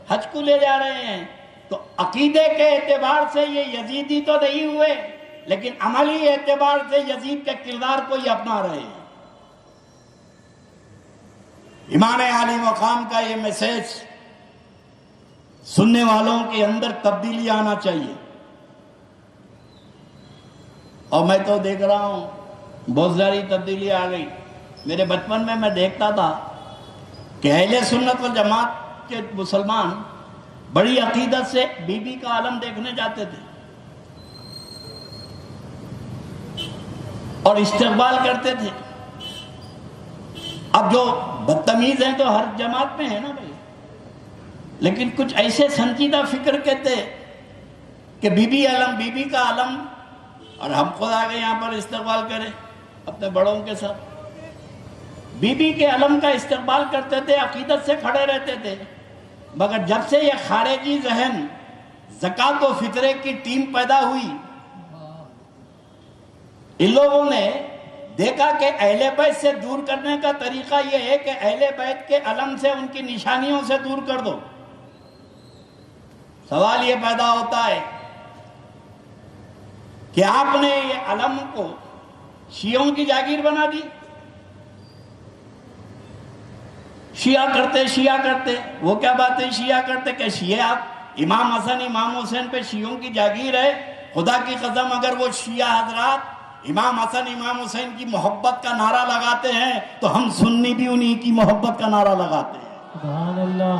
حج کو لے جا رہے ہیں۔ تو عقیدے کے اعتبار سے یہ یزیدی تو نہیں ہوئے، لیکن عملی اعتبار سے یزید کے کردار کو یہ اپنا رہے ہیں۔ امام عالی مقام کا یہ میسج سننے والوں کے اندر تبدیلی آنا چاہیے۔ اور میں تو دیکھ رہا ہوں بہت ساری تبدیلی آ گئی۔ میرے بچپن میں دیکھتا تھا کہ اہل سنت والجماعت کے مسلمان بڑی عقیدت سے بی بی کا عالم دیکھنے جاتے تھے اور استقبال کرتے تھے۔ اب جو بدتمیز ہیں تو ہر جماعت میں ہے نا بھائی، لیکن کچھ ایسے سنجیدہ فکر کے تھے کہ بی بی عالم، بی بی کا عالم، اور ہم خود آگے یہاں پر استقبال کریں اپنے بڑوں کے ساتھ۔ بی بی کے علم کا استقبال کرتے تھے، عقیدت سے کھڑے رہتے تھے، مگر جب سے یہ خارجی ذہن زکوٰۃ و فطرے کی ٹیم پیدا ہوئی، ان لوگوں نے دیکھا کہ اہل بیت سے دور کرنے کا طریقہ یہ ہے کہ اہل بیت کے علم سے، ان کی نشانیوں سے دور کر دو۔ سوال یہ پیدا ہوتا ہے کہ آپ نے یہ علم کو شیعوں کی جاگیر بنا دی۔ شیعہ کرتے وہ کیا بات ہے شیعہ کرتے کہ شیعہ امام حسن امام حسین پہ شیعوں کی جاگیر ہے؟ خدا کی قسم اگر وہ شیعہ حضرات امام حسن امام حسین کی محبت کا نعرہ لگاتے ہیں تو ہم سنی بھی انہی کی محبت کا نعرہ لگاتے ہیں۔ سبحان اللہ،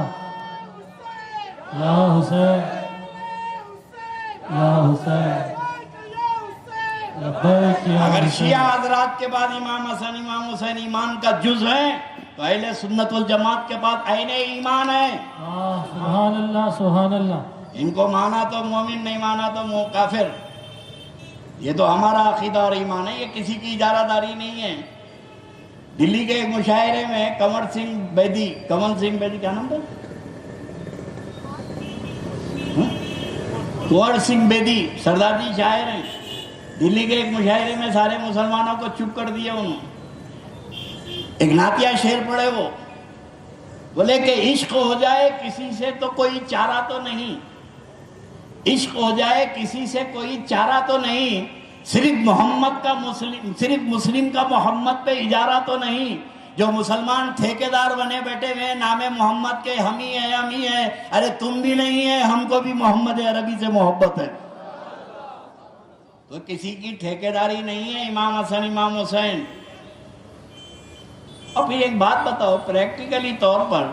یا حسین یا حسین لبیک یا اگر حسین۔ شیعہ حضرات کے بعد امام حسن امام حسین ایمان کا جز ہیں تو اہل سنت والجماعت کے بعد عین ایمان ہے۔ سبحان اللہ سبحان اللہ۔ ان کو مانا تو مومن، نہیں مانا تو کافر۔ یہ تو ہمارا عقیدہ اور ایمان ہے، یہ کسی کی اجارہ داری نہیں ہے۔ دلی کے ایک مشاعرے میں کنور سنگھ بیدی کیا نام تھا؟ کنور سنگھ بیدی سردار جی شاعر ہیں، دلی کے ایک مشاعرے میں سارے مسلمانوں کو چپ کر دیا انہوں نے۔ ایک نعتیہ شعر پڑھے، وہ بولے کہ عشق ہو جائے کسی سے تو کوئی چارہ تو نہیں، عشق ہو جائے کسی سے کوئی چارہ تو نہیں، صرف مسلم کا محمد پہ اجارہ تو نہیں، جو مسلمان ٹھیکیدار بنے بیٹھے ہوئے ہیں نام محمد کے، ہم ہی ہیں، ارے تم بھی نہیں ہے، ہم کو بھی محمد عربی سے محبت ہے، تو کسی کی ٹھیکیداری نہیں ہے امام حسن امام حسین۔ اور پھر ایک بات بتاؤ پریکٹیکلی طور پر،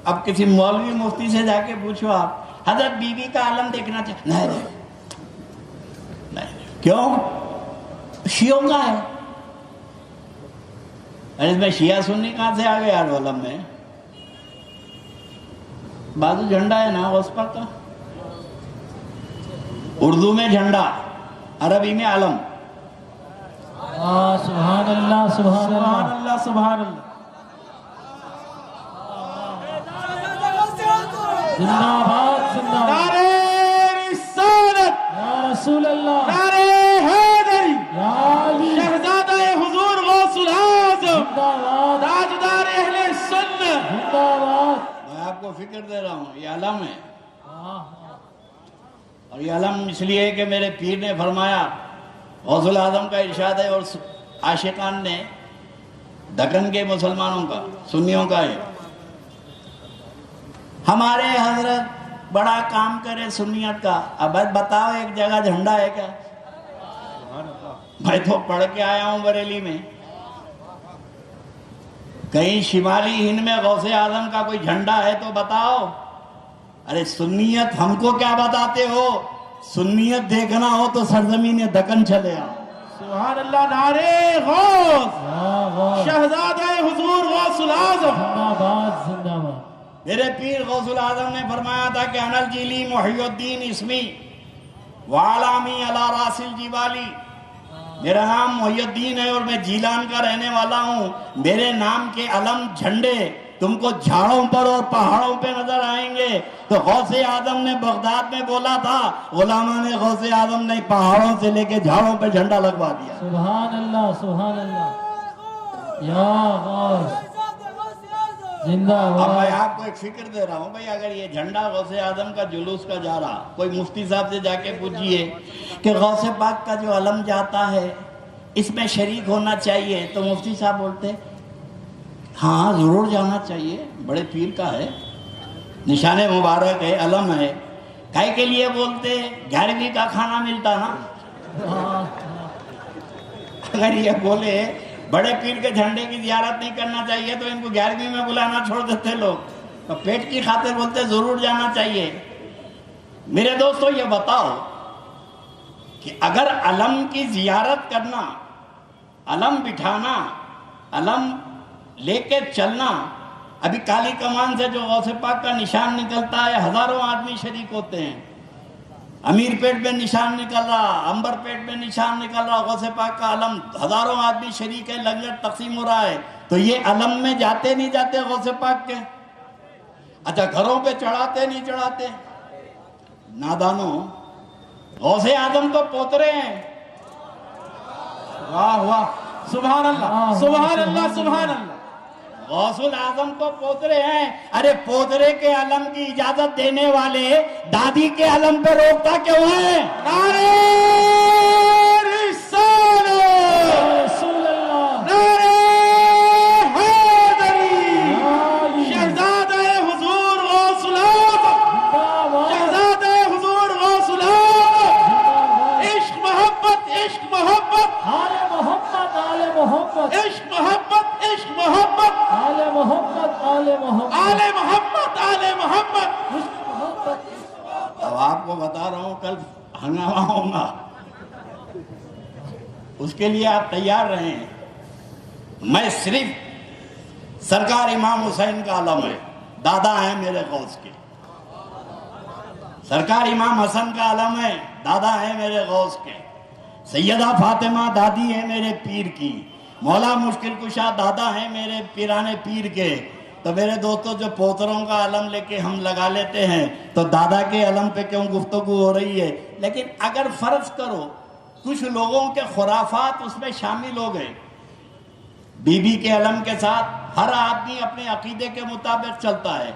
اب کسی مولوی مفتی سے جا کے پوچھو آپ حضرت بی بی کا عالم دیکھنا چاہیے، نہیں، کیوں؟ شیعوں کا ہے۔ اس میں شیعہ سنی کہاں سے آ گئے یار علم میں؟ بازو جھنڈا ہے نا غوث پاک کا، اردو میں جھنڈا، عربی میں علم۔ سبحان اللہ سبحان اللہ سبحان اللہ سبحان اللہ۔ زندہ باد زندہ باد نعرہ رسالت، یا رسول اللہ، نعرہ حیدری، یا علی، شہزادہ حضور غوث العظم، زندہ باد تاجدار اہل سنت۔ زندہ باد۔ میں آپ کو فکر دے رہا ہوں، یہ علم ہے، ہاں، اور یہ علم اس لیے ہے کہ میرے پیر نے فرمایا، غوث العظم کا ارشاد ہے، اور عاشقان نے دکن کے مسلمانوں کا، سنیوں کا ہے، ہمارے حضرت بڑا کام کرے سنیت کا۔ اب بتاؤ ایک جگہ جھنڈا ہے کیا؟ میں تو پڑھ کے آیا ہوں بریلی میں، کہیں شمالی ہند میں غوث اعظم کا کوئی جھنڈا ہے تو بتاؤ۔ ارے سنیت ہم کو کیا بتاتے ہو؟ سنیت دیکھنا ہو تو سرزمین دکن چلے آؤ۔ سبحان اللہ، نعرہ غوث، یا غوث، شہزادہ حضور غوث العظم۔ زندہ باد زندہ باد۔ میرے پیر غوث العظم نے فرمایا تھا کہ انل جیلی محی الدین اسمی وعلامی علی راس الجبالی، میرا نام محی الدین ہے اور میں جیلان کا رہنے والا ہوں، میرے نام کے علم جھنڈے تم کو جھاڑوں پر اور پہاڑوں پہ نظر آئیں گے۔ تو غوث اعظم نے بغداد میں بولا تھا، علماء نے غوث اعظم نے پہاڑوں سے لے کے جھاڑوں پہ جھنڈا لگوا دیا۔ سبحان اللہ سبحان اللہ، یا غوث زندہ اب میں باد۔ آپ کو ایک فکر دے رہا ہوں بھائی، اگر یہ جھنڈا غوث اعظم کا جلوس کا جا رہا، کوئی مفتی صاحب سے جا کے پوچھئے کہ غوث پاک کا جو علم جاتا ہے اس میں شریک ہونا چاہیے، تو مفتی صاحب بولتے ہاں ضرور جانا چاہیے، بڑے پیر کا ہے، نشان مبارک ہے، علم ہے، کائے کے لیے بولتے 11ویں کا کھانا ملتا نا۔ اگر یہ بولے بڑے پیر کے جھنڈے کی زیارت نہیں کرنا چاہیے تو ان کو 11ویں میں بلانا چھوڑ دیتے لوگ، تو پیٹ کی خاطر بولتے ضرور جانا چاہیے۔ میرے دوستو یہ بتاؤ کہ اگر علم کی زیارت کرنا، علم بٹھانا، علم لے کے چلنا، ابھی کالی کمان سے جو غوث پاک کا نشان نکلتا ہے ہزاروں آدمی شریک ہوتے ہیں، امیر پیٹ میں نشان نکل رہا، امبر پیٹ میں نشان نکل رہا، غوث پاک کا علم، ہزاروں آدمی شریک ہے، لنگر تقسیم ہو رہا ہے، تو یہ علم میں جاتے نہیں جاتے غوث پاک کے؟ اچھا گھروں پہ چڑھاتے نہیں چڑھاتے؟ نادانوں، غوث اعظم تو پوترے ہیں۔ واہ واہ، سبحان اللہ سبحان اللہ سبحان اللہ۔ غوث العظم تو پوترے ہیں، ارے پوترے کے علم کی اجازت دینے والے دادی کے علم پہ روکتا کیوں ہے؟ نعرہ رسالت، رسول اللہ، نعرہ حیدری، یا علی، شہزادہ حضور غوث العظم، زندہ باد، شہزادہ حضور غوث العظم۔ عشق محبت، عشق محبت، آل محمد آل محمد، عشق محبت، عشق محبت، آل محمد آل محمد، آل محمد، آل محمد۔ عشق محمد۔ اب آپ کو بتا رہا ہوں کل ہنگامہ ہوگا، اس کے لیے آپ تیار رہیں۔ میں صرف سرکار امام حسین کا علم ہے، دادا ہیں میرے غوث کے، سرکار امام حسن کا علم ہے، دادا ہیں میرے غوث کے، سیدہ فاطمہ دادی ہیں میرے پیر کی، مولا مشکل کشا دادا ہیں میرے پیرانے پیر کے۔ تو میرے دوستوں جو پوتروں کا علم لے کے ہم لگا لیتے ہیں تو دادا کے علم پہ کیوں گفتگو ہو رہی ہے؟ لیکن اگر فرض کرو کچھ لوگوں کے خرافات اس میں شامل ہو گئے، بی بی کے علم کے ساتھ ہر آدمی اپنے عقیدے کے مطابق چلتا ہے،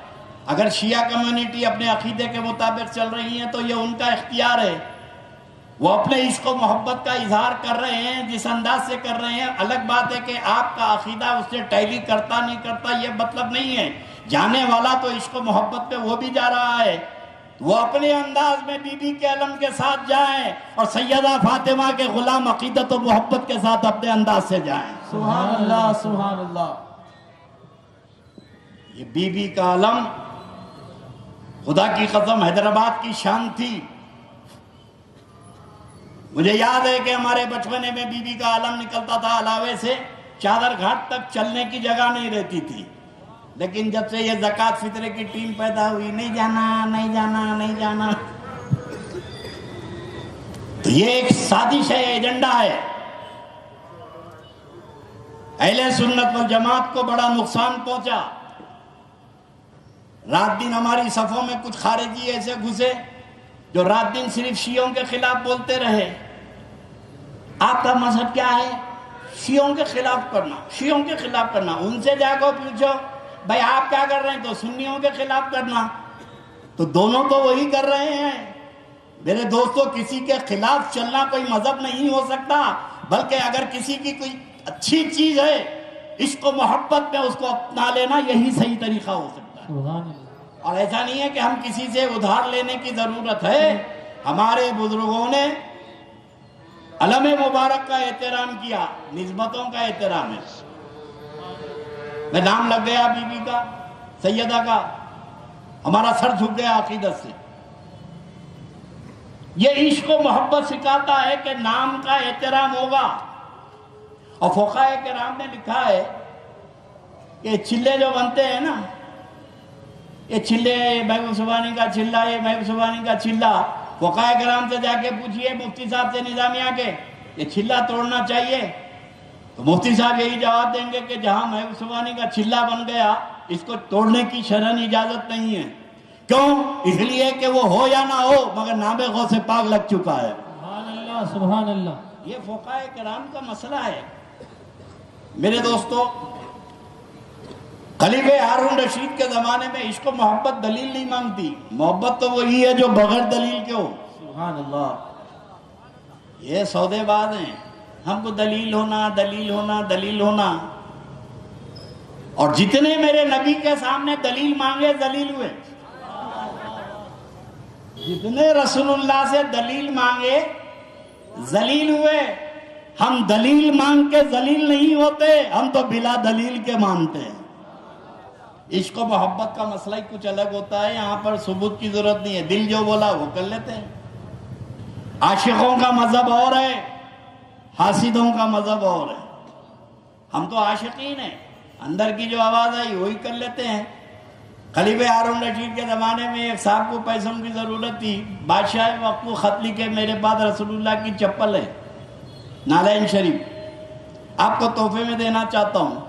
اگر شیعہ کمیونٹی اپنے عقیدے کے مطابق چل رہی ہے تو یہ ان کا اختیار ہے، وہ اپنے عشق و محبت کا اظہار کر رہے ہیں جس انداز سے کر رہے ہیں. الگ بات ہے کہ آپ کا عقیدہ اس سے ٹیلی کرتا نہیں کرتا یہ مطلب نہیں ہے. جانے والا تو عشق و محبت پہ وہ بھی جا رہا ہے. وہ اپنے انداز میں بی بی کے علم کے ساتھ جائیں اور سیدہ فاطمہ کے غلام عقیدت و محبت کے ساتھ اپنے انداز سے جائیں. سبحان اللہ سبحان اللہ. یہ بی بی کا علم خدا کی قسم حیدرآباد کی شان تھی. مجھے یاد ہے کہ ہمارے بچپنے میں بی بی کا علم نکلتا تھا علاوے سے چادر گھاٹ تک چلنے کی جگہ نہیں رہتی تھی. لیکن جب سے یہ زکوٰۃ فطرے کی ٹیم پیدا ہوئی نہیں جانا نہیں جانا نہیں جانا تو یہ ایک سازش ہے, ایجنڈا ہے. اہل سنت والجماعت کو بڑا نقصان پہنچا. رات دن ہماری صفوں میں کچھ خارجی ایسے گھسے جو رات دن صرف شیعوں کے خلاف بولتے رہے. آپ کا مذہب کیا ہے؟ شیعوں کے خلاف کرنا, شیعوں کے خلاف کرنا. ان سے جا کے پوچھو بھائی آپ کیا کر رہے ہیں, تو سنیوں کے خلاف کرنا. تو دونوں تو وہی کر رہے ہیں. میرے دوستو, کسی کے خلاف چلنا کوئی مذہب نہیں ہو سکتا, بلکہ اگر کسی کی کوئی اچھی چیز ہے عشق و محبت میں اس کو اپنا لینا یہی صحیح طریقہ ہو سکتا ہے. سبحان اللہ. اور ایسا نہیں ہے کہ ہم کسی سے ادھار لینے کی ضرورت ہے. ہمارے بزرگوں نے علم مبارک کا احترام کیا, نسبتوں کا احترام ہے. میں نام لگ گیا بی بی کا, سیدہ کا, ہمارا سر جھک گیا عقیدت سے. یہ عشق و محبت سکھاتا ہے کہ نام کا احترام ہوگا. اور فقہائے کرام نے لکھا ہے کہ چلے جو بنتے ہیں نا, یہ چلے, محبوب سبحانی کا چلہ, یہ محبوب سبحانی کا چلہ, فقہائے کرام سے جا کے پوچھئے مفتی صاحب سے نظامیہ کے یہ چلہ توڑنا چاہیے, تو مفتی صاحب یہی جواب دیں گے کہ جہاں محبوب سبحانی کا چلہ بن گیا اس کو توڑنے کی شرعاً اجازت نہیں ہے. کیوں؟ اس لیے کہ وہ ہو یا نہ ہو مگر نام غوث پاک لگ چکا ہے. سبحان اللہ سبحان اللہ. یہ فقہائے کرام کا مسئلہ ہے. میرے دوستو, خلیفہ ہارون رشید کے زمانے میں عشق و محبت دلیل نہیں مانگتی. محبت تو وہی ہے جو بغیر دلیل کے ہو. سبحان اللہ. یہ سودے باز ہیں, ہم کو دلیل ہونا دلیل ہونا دلیل ہونا. اور جتنے میرے نبی کے سامنے دلیل مانگے ذلیل ہوئے, جتنے رسول اللہ سے دلیل مانگے ذلیل ہوئے. ہم دلیل مانگ کے ذلیل نہیں ہوتے, ہم تو بلا دلیل کے مانتے ہیں. عشق و محبت کا مسئلہ ہی کچھ الگ ہوتا ہے. یہاں پر ثبوت کی ضرورت نہیں ہے, دل جو بولا وہ کر لیتے ہیں. عاشقوں کا مذہب اور ہے, حاسدوں کا مذہب اور ہے. ہم تو عاشقین ہیں, اندر کی جو آواز آئی وہی کر لیتے ہیں. خلیفہ ہارون رشید کے زمانے میں ایک صاحب کو پیسوں کی ضرورت تھی. بادشاہ وقت کو خط لکھے میرے پاس رسول اللہ کی چپل ہے, نالین شریف, آپ کو تحفے میں دینا چاہتا ہوں.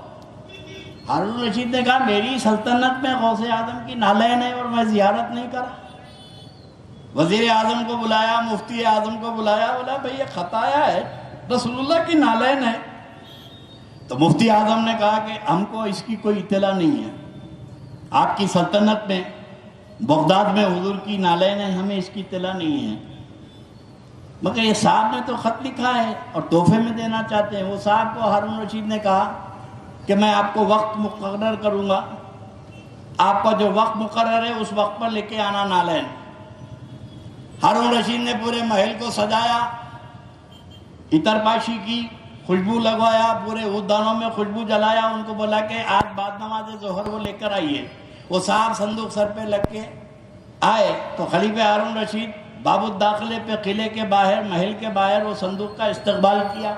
ہارون رشید نے کہا میری سلطنت میں غوث اعظم کی نالین ہے اور میں زیارت نہیں کرا. وزیر اعظم کو بلایا, مفتی اعظم کو بلایا, بولا بھئی یہ خط آیا ہے رسول اللہ کی نالین ہے. تو مفتی اعظم نے کہا کہ ہم کو اس کی کوئی اطلاع نہیں ہے, آپ کی سلطنت میں بغداد میں حضور کی نالین ہے, ہمیں اس کی اطلاع نہیں ہے. مگر یہ صاحب نے تو خط لکھا ہے اور تحفے میں دینا چاہتے ہیں. وہ صاحب کو ہارون رشید نے کہا کہ میں آپ کو وقت مقرر کروں گا, آپ کا جو وقت مقرر ہے اس وقت پر لے کے آنا نالین. ہارون رشید نے پورے محل کو سجایا, عطر پاشی کی, خوشبو لگوایا, پورے ادانوں میں خوشبو جلایا. ان کو بولا کہ آج بعد نماز ظہر وہ لے کر آئیے. وہ صاحب صندوق سر پہ لگ کے آئے تو خلیفہ ہارون رشید باب الداخلے پہ قلعے کے باہر, محل کے باہر وہ صندوق کا استقبال کیا,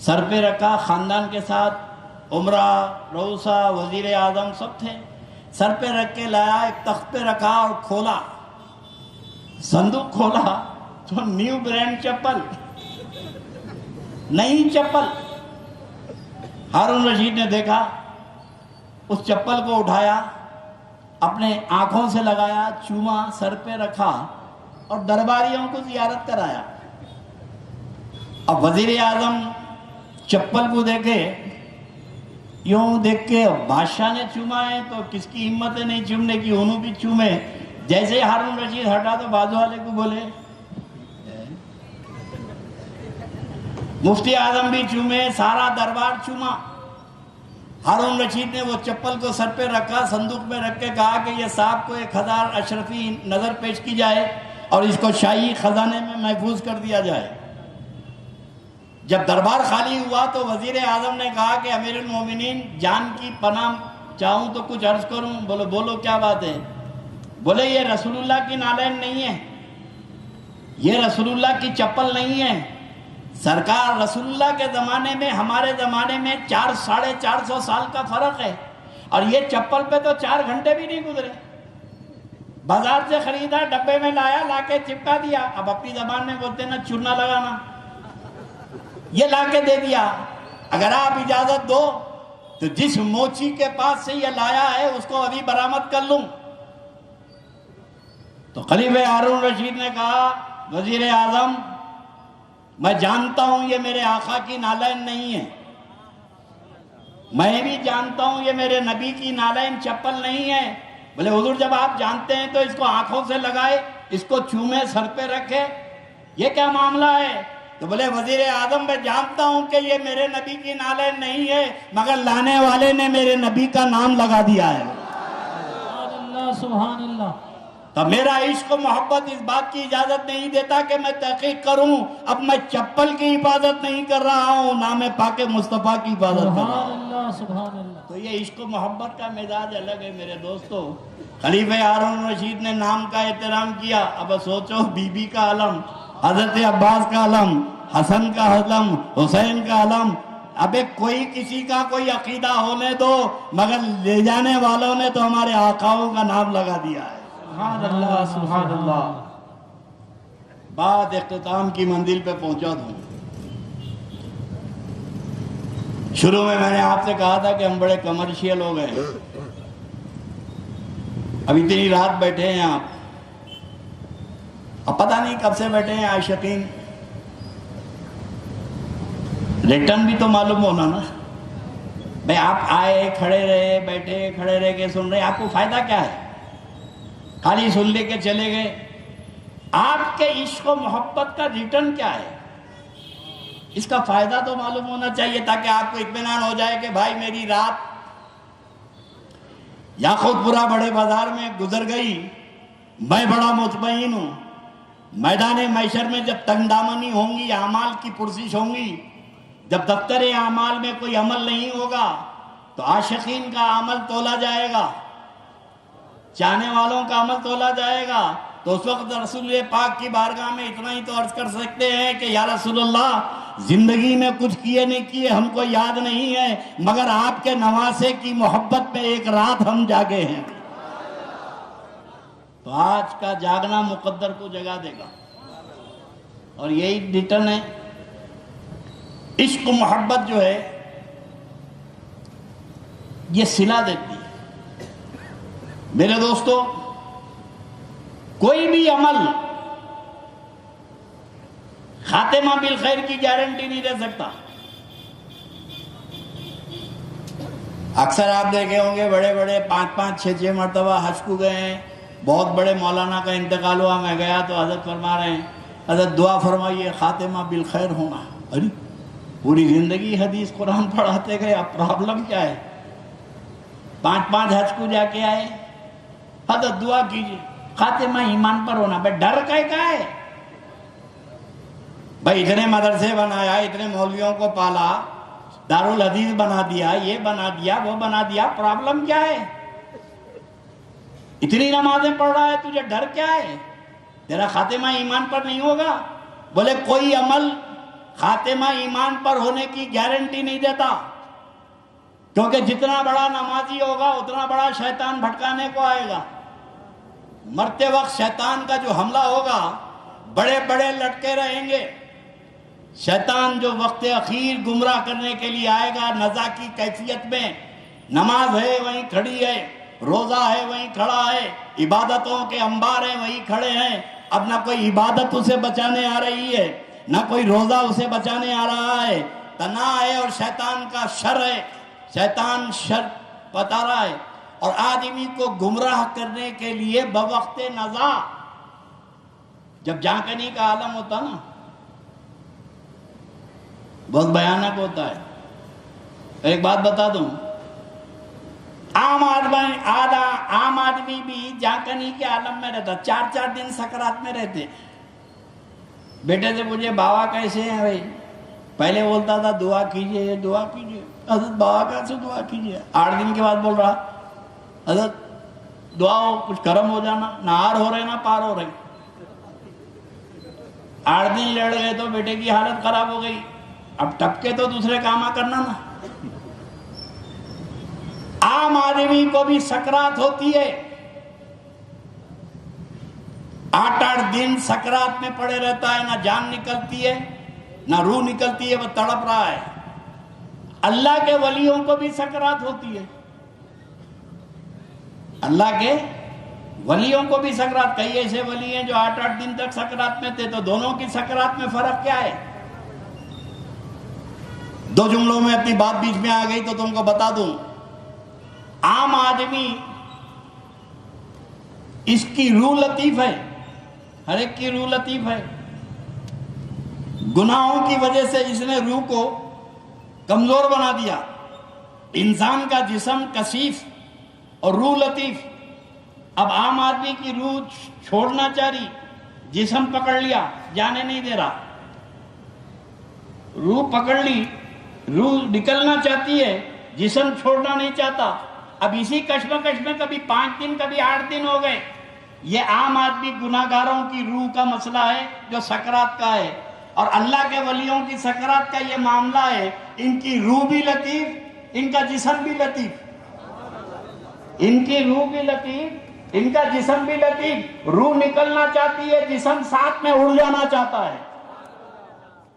سر پہ رکھا, خاندان کے ساتھ عمرہ, روسا, وزیر اعظم سب تھے. سر پہ رکھ کے لایا, ایک تخت پہ رکھا اور کھولا, صندوق کھولا تو نیو برانڈ چپل, نئی چپل. ہارون رشید نے دیکھا, اس چپل کو اٹھایا, اپنے آنکھوں سے لگایا, چوما, سر پہ رکھا اور درباریوں کو زیارت کرایا. اب وزیر اعظم چپل کو دیکھے, یوں دیکھ کے بادشاہ نے چوما ہے تو کس کی ہمت ہے نہیں چومنے کی, انہوں بھی چومے. جیسے ہارون رشید ہٹا تو بازو والے کو بولے مفتی اعظم بھی چومے، سارا دربار چوما۔ ہارون رشید نے وہ چپل کو سر پہ رکھا، صندوق میں رکھ کے کہا کہ یہ صاحب کو 1000 اشرفی نظر پیش کی جائے اور اس کو شاہی خزانے میں محفوظ کر دیا جائے۔ جب دربار خالی ہوا تو وزیر اعظم نے کہا کہ امیر المومنین جان کی پناہ چاہوں تو کچھ عرض کروں۔ بولو کیا بات ہے؟ بولے یہ رسول اللہ کی نالین نہیں ہے، یہ رسول اللہ کی چپل نہیں ہے۔ سرکار رسول اللہ کے زمانے میں ہمارے زمانے میں 400-450 سال کا فرق ہے، اور یہ چپل پہ تو 4 گھنٹے بھی نہیں گزرے۔ بازار سے خریدا، ڈبے میں لایا، لا کے چپکا دیا۔ اب اپنی زبان میں بولتے نا چورنا لگانا، یہ لا کے دے دیا۔ اگر آپ اجازت دو تو جس موچی کے پاس سے یہ لایا ہے اس کو ابھی برآمد کر لوں۔ تو خلیفہ ہارون رشید نے کہا وزیر اعظم میں جانتا ہوں یہ میرے آقا کی نالین نہیں ہے، میں بھی جانتا ہوں یہ میرے نبی کی نالین چپل نہیں ہے۔ بولے حضور جب آپ جانتے ہیں تو اس کو آنکھوں سے لگائے، اس کو چومے، سر پہ رکھے، یہ کیا معاملہ ہے؟ تو بولے وزیر اعظم میں جانتا ہوں کہ یہ میرے نبی کی نالین نہیں ہے، مگر لانے والے نے میرے نبی کا نام لگا دیا ہے۔ سبحان اللہ سبحان اللہ۔ تو میرا عشق و محبت اس بات کی اجازت نہیں دیتا کہ میں تحقیق کروں۔ اب میں چپل کی حفاظت نہیں کر رہا ہوں، نہ میں پاک مصطفیٰ کی حفاظت کر رہا ہوں۔ سبحان اللہ سبحان اللہ۔ تو یہ عشق و محبت کا مزاج الگ ہے میرے دوستو۔ خلیفہ ہارون رشید نے نام کا احترام کیا۔ اب سوچو بی بی کا علم، حضرت عباس کا علم، حسن کا علم، حسین کا علم۔ اب کوئی کسی کا کوئی عقیدہ ہونے دو، مگر لے جانے والوں نے تو ہمارے آقاؤں کا نام لگا دیا ہے۔ سبحان اللہ سبحان اللہ۔ بات اختتام کی منزل پہ پہنچا دوں۔ شروع میں نے آپ سے کہا تھا کہ ہم بڑے کمرشیل ہو گئے، اب اتنی رات بیٹھے ہیں آپ، اب پتہ نہیں کب سے بیٹھے ہیں عاشقین، ریٹرن بھی تو معلوم ہونا نا۔ بھئی آپ آئے، کھڑے رہے، بیٹھے، کھڑے رہ کے سن رہے، آپ کو فائدہ کیا ہے؟ خالی سن لے کے چلے گئے۔ آپ کے عشق و محبت کا ریٹرن کیا ہے؟ اس کا فائدہ تو معلوم ہونا چاہیے تاکہ آپ کو اطمینان ہو جائے کہ بھائی میری رات یاقوت پورہ بڑے بازار میں گزر گئی، میں بڑا مطمئن ہوں۔ میدان محشر میں جب تنگ دامنی ہوں گی، اعمال کی پرسش ہوں گی، جب دفتر اعمال میں کوئی عمل نہیں ہوگا تو عاشقین کا عمل تولا جائے گا، چاہنے والوں کا عمل تولا جائے گا۔ تو اس وقت رسول پاک کی بارگاہ میں اتنا ہی تو عرض کر سکتے ہیں کہ یا رسول اللہ زندگی میں کچھ کیے نہیں کیے ہم کو یاد نہیں ہے، مگر آپ کے نواسے کی محبت میں ایک رات ہم جاگے ہیں۔ تو آج کا جاگنا مقدر کو جگا دے گا، اور یہی ریٹرن ہے۔ عشق و محبت جو ہے یہ صلہ دیتی ہے۔ میرے دوستو کوئی بھی عمل خاتمہ بالخیر کی گارنٹی نہیں دے سکتا۔ اکثر آپ دیکھے ہوں گے بڑے بڑے 5-5 6-6 مرتبہ حج کو گئے ہیں، بہت بڑے مولانا کا انتقال ہوا، میں گیا تو حضرت فرما رہے ہیں حضرت دعا فرمائیے خاتمہ بالخیر ہونا۔ ارے پوری زندگی حدیث قرآن پڑھاتے گئے، اب پرابلم کیا ہے؟ 5 حج کو جا کے آئے، حضرت دعا کیجیے خاتمہ ایمان پر ہونا۔ بھائی ڈر کا ہے؟ بھائی اتنے مدرسے بنایا، اتنے مولویوں کو پالا، دارالحدیث بنا دیا، یہ بنا دیا، وہ بنا دیا، پرابلم کیا ہے؟ اتنی نمازیں پڑھ رہا ہے، تجھے ڈر کیا ہے؟ تیرا خاتمہ ایمان پر نہیں ہوگا؟ بولے کوئی عمل خاتمہ ایمان پر ہونے کی گارنٹی نہیں دیتا، کیونکہ جتنا بڑا نمازی ہوگا اتنا بڑا شیطان بھٹکانے کو آئے گا۔ مرتے وقت شیطان کا جو حملہ ہوگا بڑے بڑے لٹکے رہیں گے۔ شیطان جو وقت اخیر گمراہ کرنے کے لیے آئے گا نزا کی کیفیت میں، نماز ہے وہیں کھڑی ہے، روزہ ہے وہیں کھڑا ہے، عبادتوں کے انبار ہیں وہیں کھڑے ہیں۔ اب نہ کوئی عبادت اسے بچانے آ رہی ہے، نہ کوئی روزہ اسے بچانے آ رہا ہے، تناع ہے اور شیطان کا شر ہے، شیطان شر بتا رہا ہے۔ اور آدمی کو گمراہ کرنے کے لیے بوقت نزا جب جھانکنے کا عالم ہوتا نا، بہت بھیانک ہوتا ہے. ایک بات بتا دوں, عام آدمی بھی جانکنی کے عالم میں رہتا, 4 دن سکرات میں رہتے. بیٹے سے پوچھے بابا کیسے ہیں بھائی, پہلے بولتا تھا دعا کیجئے دعا کیجئے. حضرت بابا کیسے دعا کیجئے؟ 8 دن کے بعد بول رہا حضرت دعا ہو, کچھ کرم ہو جانا, نہ آر ہو رہے نہ پار ہو رہے. 8 دن لڑ گئے تو بیٹے کی حالت خراب ہو گئی. اب ٹپکے تو دوسرے کام کرنا نا. عام آدمی کو بھی سکرات ہوتی ہے, 8 دن سکرات میں پڑے رہتا ہے, نہ جان نکلتی ہے نہ روح نکلتی ہے, وہ تڑپ رہا ہے. اللہ کے ولیوں کو بھی سکرات ہوتی ہے, اللہ کے ولیوں کو بھی سکرات. کئی ایسے ولی ہیں جو 8 دن تک سکرات میں تھے, تو دونوں کی سکرات میں فرق کیا ہے؟ 2 جملوں میں اپنی بات بیچ میں آ گئی تو تم کو بتا دوں. عام آدمی اس کی روح لطیف ہے, ہر ایک کی روح لطیف ہے. گناہوں کی وجہ سے اس نے روح کو کمزور بنا دیا. انسان کا جسم کثیف اور روح لطیف. اب عام آدمی کی روح چھوڑنا چاہ رہی, جسم پکڑ لیا, جانے نہیں دے رہا. روح پکڑ لی, روح نکلنا چاہتی ہے, جسم چھوڑنا نہیں چاہتا. اب اسی کشمکش میں کبھی 5 دن کبھی 8 دن ہو گئے. یہ عام آدمی گناہگاروں کی روح کا مسئلہ ہے جو سکرات کا ہے, اور اللہ کے ولیوں کی سکرات کا یہ معاملہ ہے. ان کی روح بھی لطیف, ان کا جسم بھی لطیف. ان کی روح بھی لطیف, ان کا جسم بھی لطیف. روح نکلنا چاہتی ہے, جسم ساتھ میں اڑ جانا چاہتا ہے.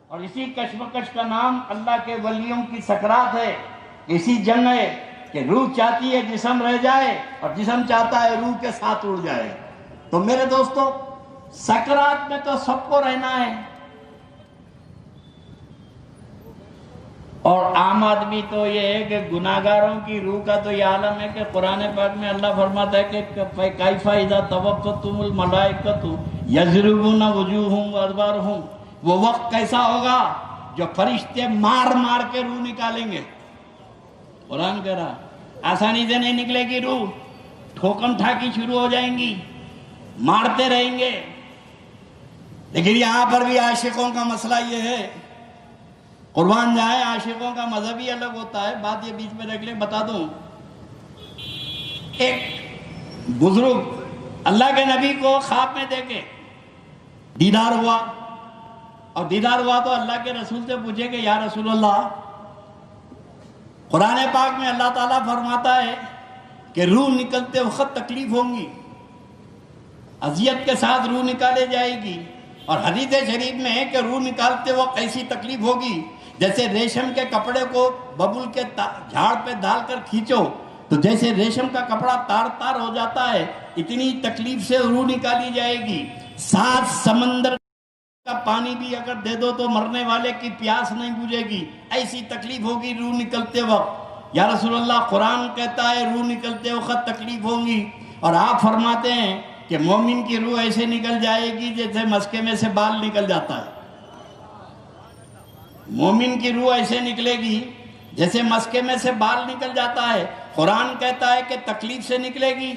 اور اسی کشمکش کا نام اللہ کے ولیوں کی سکرات ہے. اسی جنگ ہے کہ روح چاہتی ہے جسم رہ جائے, اور جسم چاہتا ہے روح کے ساتھ اڑ جائے. تو میرے دوستو, سکرات میں تو سب کو رہنا ہے, اور عام آدمی تو یہ ہے کہ گناہگاروں کی روح کا تو یہ عالم ہے کہ قرآن پاک میں اللہ فرماتا ہے کہ کیف اذا توفتم الملائکۃ یضربون وجوہہم وادبارہم. وہ وقت کیسا ہوگا جو فرشتے مار مار کے روح نکالیں گے. قرآن کہہ رہا آسانی سے نہیں نکلے گی روح, ٹھوکم ٹھاکی شروع ہو جائیں گی, مارتے رہیں گے. لیکن یہاں پر بھی عاشقوں کا مسئلہ یہ ہے, قربان جائے عاشقوں کا مذہب ہی الگ ہوتا ہے. بات یہ بیچ میں رکھ لیں, بتا دوں. ایک بزرگ اللہ کے نبی کو خواب میں دیکھے, دیدار ہوا, اور دیدار ہوا تو اللہ کے رسول سے پوچھے کہ یا رسول اللہ, قرآن پاک میں اللہ تعالیٰ فرماتا ہے کہ روح نکلتے وقت تکلیف ہوں گی, اذیت کے ساتھ روح نکالے جائے گی. اور حدیث شریف میں ہے کہ روح نکالتے وقت ایسی تکلیف ہوگی جیسے ریشم کے کپڑے کو ببول کے جھاڑ پہ ڈال کر کھینچو تو جیسے ریشم کا کپڑا تار تار ہو جاتا ہے, اتنی تکلیف سے روح نکالی جائے گی. 7 سمندر کا پانی بھی اگر دے دو تو مرنے والے کی پیاس نہیں بجھے گی, ایسی تکلیف ہوگی روح نکلتے وقت. یا رسول اللہ, قرآن کہتا ہے روح نکلتے وقت تکلیف ہوگی, اور آپ فرماتے ہیں کہ مومن کی روح ایسے نکل جائے گی جیسے مسکے میں سے بال نکل جاتا ہے. مومن کی روح ایسے نکلے گی جیسے مسکے میں سے بال نکل جاتا ہے. قرآن کہتا ہے کہ تکلیف سے نکلے گی,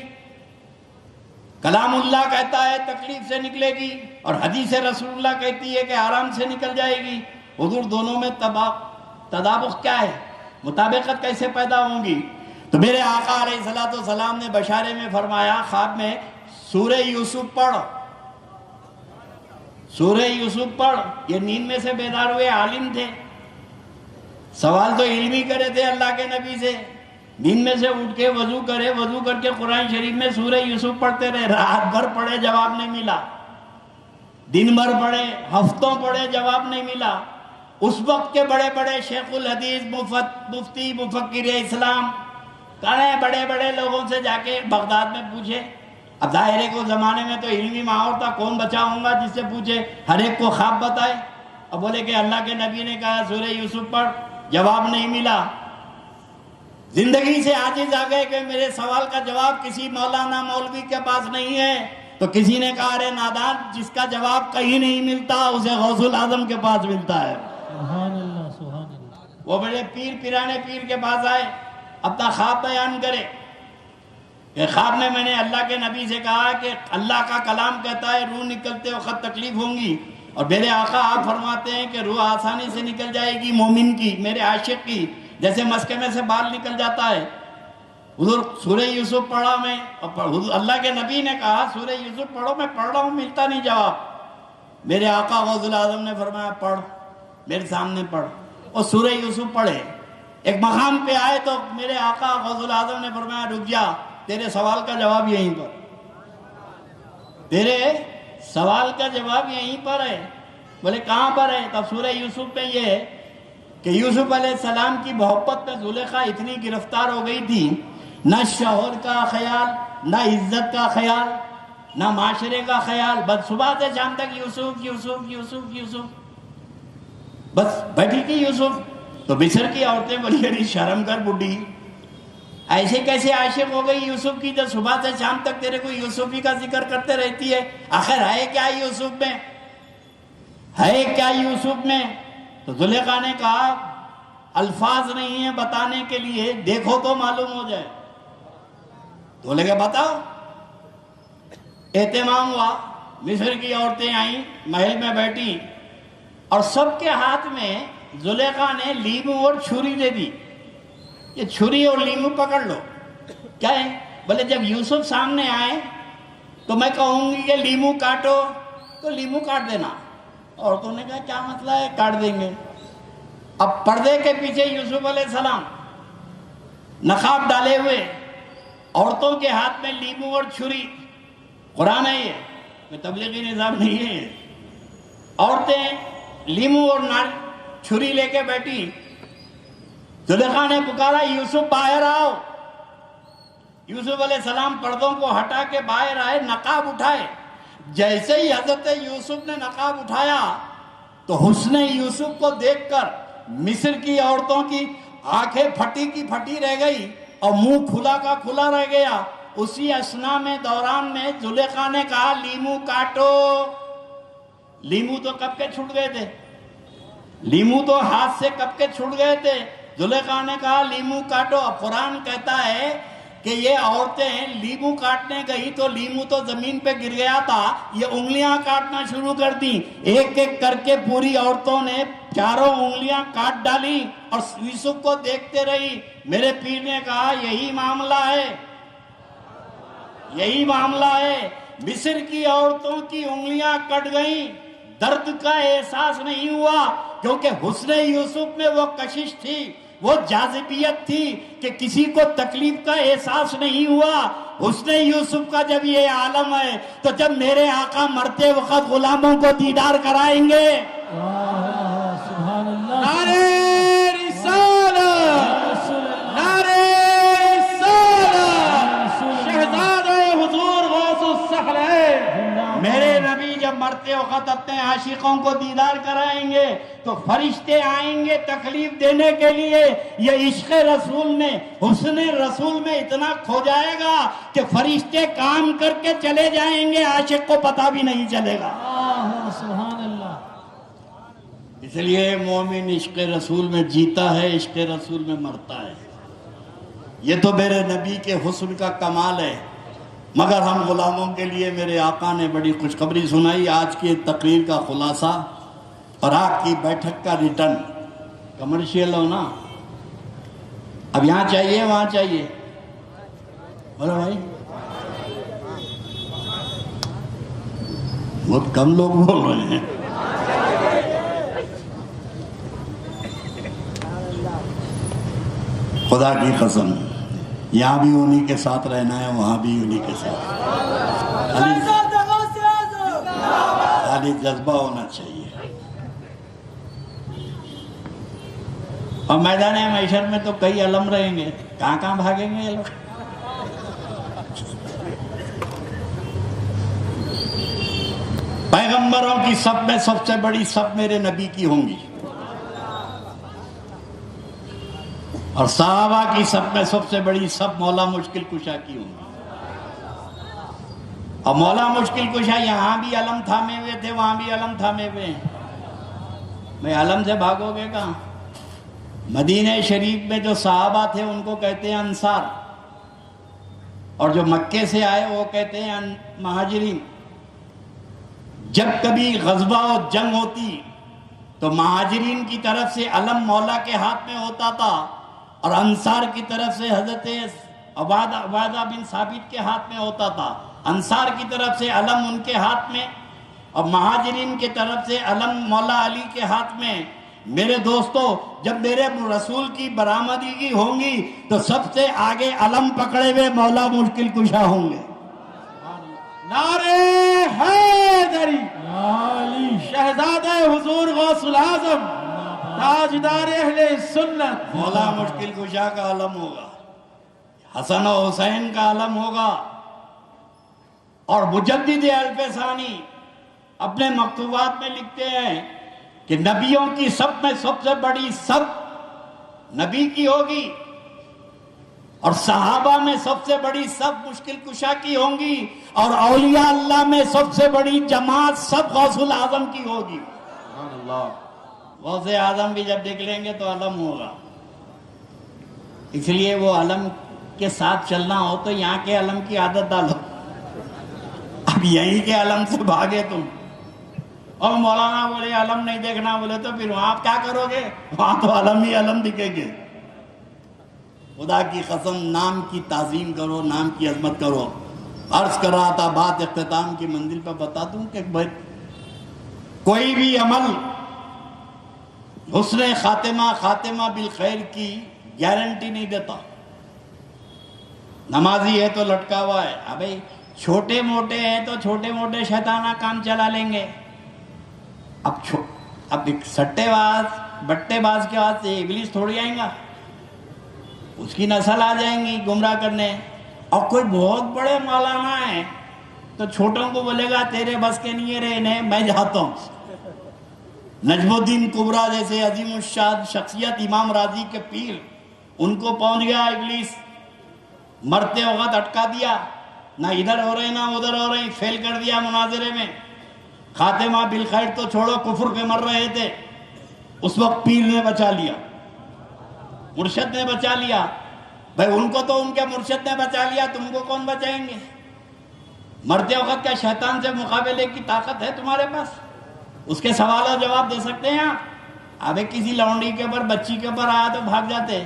کلام اللہ کہتا ہے تکلیف سے نکلے گی, اور حدیث رسول اللہ کہتی ہے کہ آرام سے نکل جائے گی. حضور دونوں میں تدابق کیا ہے, مطابقت کیسے پیدا ہوں گی؟ تو میرے آقا علیہ الصلوۃ والسلام نے بشارے میں فرمایا خواب میں, سورہ یوسف پڑھ, سورہ یوسف پڑھ. یہ نیند میں سے بیدار ہوئے عالم تھے, سوال تو علمی کرے تھے اللہ کے نبی سے. نیند میں سے اٹھ کے وضو کرے, وضو کر کے قرآن شریف میں سورہ یوسف پڑھتے رہے. رات بھر پڑھے, جواب نہیں ملا. دن بھر پڑھے, ہفتوں پڑھے, جواب نہیں ملا. اس وقت کے بڑے بڑے شیخ الحدیث, مفتی, مفکر اسلام, بڑے بڑے لوگوں سے جا کے بغداد میں پوچھے. اب ظاہرے کو زمانے میں تو علمی ماحول تھا, کون بچا ہوں گا جس سے پوچھے, ہر ایک کو خواب بتائے. اب بولے کہ اللہ کے نبی نے کہا سورہ یوسف پڑھ, جواب نہیں ملا. زندگی سے عاجز آ گئے کہ میرے سوال کا جواب کسی مولانا مولوی کے پاس نہیں ہے. تو کسی نے کہا ارے نادان, جس کا جواب کہیں نہیں ملتا اسے غوث الاعظم کے پاس ملتا ہے. سبحان اللہ. وہ بڑے پیر پیرانے پیر کے پاس آئے، اپنا خواب بیان کرے کہ خواب میں نے اللہ کے نبی سے کہا کہ اللہ کا کلام کہتا ہے روح نکلتے وقت تکلیف ہوں گی، اور میرے آقا آپ فرماتے ہیں کہ روح آسانی سے نکل جائے گی مومن کی، میرے عاشق کی، جیسے مسکمے سے بال نکل جاتا ہے۔ حضور سورہ یوسف پڑھا میں، اللہ کے نبی نے کہا سورہ یوسف پڑھو، میں پڑھ رہا ہوں، ملتا نہیں جواب۔ میرے آقا غوث الاعظم نے فرمایا پڑھ، میرے سامنے پڑھ، اور سورہ یوسف پڑھے۔ ایک مقام پہ آئے تو میرے آقا غوث الاعظم نے فرمایا رک جا، تیرے سوال کا جواب یہیں پر، تیرے سوال کا جواب یہیں پر ہے۔ بولے کہاں پر ہے؟ تب سورہ یوسف میں یہ ہے کہ یوسف علیہ السلام کی محبت میں زلیخا اتنی گرفتار ہو گئی تھی، نہ شوہر کا خیال، نہ عزت کا خیال، نہ معاشرے کا خیال، بس صبح سے شام تک یوسف یوسف یوسف یوسف، بس بیٹھی تھی یوسف۔ تو مصر کی عورتیں بولی ارے شرم کر بڈھی، ایسے کیسے عاشق ہو گئی یوسف کی جو صبح سے شام تک تیرے کو یوسف ہی کا ذکر کرتے رہتی ہے؟ آخر ہے کیا یوسف میں، ہے کیا یوسف میں؟ تو زلیخا نے کہا الفاظ نہیں ہیں بتانے کے لیے، دیکھو تو معلوم ہو جائے۔ تو لے کے بتاؤ۔ اہتمام ہوا، مصر کی عورتیں آئیں، محل میں بیٹھی، اور سب کے ہاتھ میں زلیخا نے لیمو اور چھری دے دی، یہ چھری اور لیمو پکڑ لو۔ کیا ہے؟ بولے جب یوسف سامنے آئے تو میں کہوں گی کہ لیمو کاٹو تو لیمو کاٹ دینا۔ عورتوں نے کہا کیا مسئلہ ہے، کاٹ دیں گے۔ اب پردے کے پیچھے یوسف علیہ السلام نقاب ڈالے ہوئے، عورتوں کے ہاتھ میں لیمو اور چھری۔ قرآن ہے یہ، کوئی تبلیغی نظام نہیں ہے یہ۔ عورتیں لیمو اور چھری لے کے بیٹھی، زلیخا نے پکارا یوسف باہر آؤ۔ یوسف علیہ السلام پردوں کو ہٹا کے باہر آئے، نقاب اٹھائے۔ جیسے ہی حضرت یوسف نے نقاب اٹھایا تو حسن یوسف کو دیکھ کر مصر کی عورتوں کی آنکھیں پھٹی کی پھٹی رہ گئی اور منہ کھلا کا کھلا رہ گیا۔ اسی اثنا میں دوران میں زلیخا نے کہا لیمو کاٹو۔ لیمو تو کب کے چھوٹ گئے تھے، لیمو تو ہاتھ سے کب کے چھوٹ گئے تھے۔ زلیخا نے کہا لیمو کاٹو۔ اب قرآن کہتا ہے کہ یہ عورتیں لیمو کاٹنے گئی تو لیمو تو زمین پہ گر گیا تھا، یہ انگلیاں کاٹنا شروع کر دی۔ ایک ایک کر کے پوری عورتوں نے چاروں انگلیاں کاٹ ڈالی اور یوسف کو دیکھتے رہی۔ میرے پیر نے کہا یہی معاملہ ہے، یہی معاملہ ہے۔ مصر کی عورتوں کی انگلیاں کٹ گئیں، درد کا احساس نہیں ہوا، کیونکہ حسن یوسف میں وہ کشش تھی، وہ جاذبیت تھی کہ کسی کو تکلیف کا احساس نہیں ہوا۔ حسن یوسف کا جب یہ عالم ہے تو جب میرے آقا مرتے وقت غلاموں کو دیدار کرائیں گے۔ سبحان اللہ، نعرہ رسالت، نعرہ رسالت، شہزادہ حضور غوث الثقلین۔ میرے نبی جب مرتے وقت اپنے عاشقوں کو دیدار کرائیں گے تو فرشتے آئیں گے تکلیف دینے کے لیے۔ یہ عشق رسول میں، حسن رسول میں اتنا کھو جائے گا کہ فرشتے کام کر کے چلے جائیں گے، عاشق کو پتہ بھی نہیں چلے گا۔ سبحان اللہ۔ اس لیے مومن عشق رسول میں جیتا ہے، عشق رسول میں مرتا ہے۔ یہ تو میرے نبی کے حسن کا کمال ہے۔ مگر ہم غلاموں کے لیے میرے آقا نے بڑی خوشخبری سنائی۔ آج کی تقریر کا خلاصہ اور آج کی بیٹھک کا ریٹرن کمرشیل ہو نا، اب یہاں چاہیے وہاں چاہیے، بولو بھائی، بہت کم لوگ بول رہے ہیں۔ خدا کی قسم یہاں بھی انہی کے ساتھ رہنا ہے، وہاں بھی انہی کے ساتھ، خالی جذبہ ہونا چاہیے۔ اور میدان محشر میں تو کئی علم رہیں گے، کہاں کہاں بھاگیں گے یہ لوگ۔ پیغمبروں کی سب میں سب سے بڑی سب میرے نبی کی ہوں گی، اور صحابہ کی سب میں سب سے بڑی سب مولا مشکل کشا کی ہوں گی۔ اور مولا مشکل کشا یہاں بھی علم تھامے ہوئے تھے، وہاں بھی علم تھامے ہوئے ہیں۔ میں علم سے بھاگو گے کہاں؟ مدینہ شریف میں جو صحابہ تھے ان کو کہتے ہیں انصار، اور جو مکے سے آئے وہ کہتے ہیں مہاجرین۔ جب کبھی غزوہ و جنگ ہوتی تو مہاجرین کی طرف سے علم مولا کے ہاتھ میں ہوتا تھا، اور انصار کی طرف سے حضرت عبادہ بن ثابت کے ہاتھ میں ہوتا تھا۔ انصار کی طرف سے علم ان کے ہاتھ میں، اور مہاجرین کی طرف سے علم مولا علی کے ہاتھ میں۔ میرے دوستو، جب میرے رسول کی برآمدگی ہوں گی تو سب سے آگے علم پکڑے ہوئے مولا مشکل کشا ہوں گے۔ نعرہ حیدری، شہزادہ حضور غوث العظم، تاجدار اہل سنت، مولا مشکل کشا کا علم ہوگا، حسن و حسین کا علم ہوگا۔ اور مجدد الفسانی اپنے مکتوبات میں لکھتے ہیں کہ نبیوں کی سب میں سب سے بڑی سب نبی کی ہوگی، اور صحابہ میں سب سے بڑی سب مشکل کشا کی ہوں گی، اور اولیاء اللہ میں سب سے بڑی جماعت سب غوث العظم کی ہوگی۔ غوث اعظم بھی جب نکلیں گے تو علم ہوگا۔ اس لیے وہ علم کے ساتھ چلنا ہو تو یہاں کے علم کی عادت ڈالو، اب یہیں کے علم سے بھاگے تم، اور مولانا بولے علم نہیں دیکھنا، بولے تو پھر وہاں آپ کیا کرو گے؟ وہاں تو علم ہی علم دکھیں گے۔ خدا کی قسم، نام کی تعظیم کرو، نام کی عظمت کرو۔ عرض کر رہا تھا، بات اختتام کی منزل پر بتا دوں کہ کوئی بھی عمل حسن خاتمہ بالخیر کی گارنٹی نہیں دیتا۔ نمازی ہے تو لٹکا ہوا ہے، ابھی چھوٹے موٹے ہیں تو چھوٹے موٹے شیطانہ کام چلا لیں گے۔ اب ایک سٹے باز بٹے باز کے بعد سے ابلیس تھوڑی آئیں گا، اس کی نسل آ جائیں گی گمراہ کرنے۔ اور کوئی بہت بڑے مولانا ہے تو چھوٹوں کو بولے گا تیرے بس کے نہیں رہے، میں جاتا ہوں۔ نجم الدین کبریٰ جیسے عظیم الشان شخصیت امام راضی کے پیر، ان کو پہنچ گیا ابلیس، مرتے وقت اٹکا دیا، نہ ادھر ہو رہے نہ ادھر ہو رہے، فیل کر دیا مناظرے میں۔ خاتمہ بالخیر تو چھوڑو، کفر پہ مر رہے تھے، اس وقت پیر نے بچا لیا، مرشد نے بچا لیا۔ بھائی ان کو تو ان کے مرشد نے بچا لیا، تم کو کون بچائیں گے؟ مرتے وقت کیا شیطان سے مقابلے کی طاقت ہے تمہارے پاس؟ اس کے سوال و جواب دے سکتے ہیں آپ؟ ابھی کسی لونڈی کے اوپر بچی کے اوپر آیا تو بھاگ جاتے،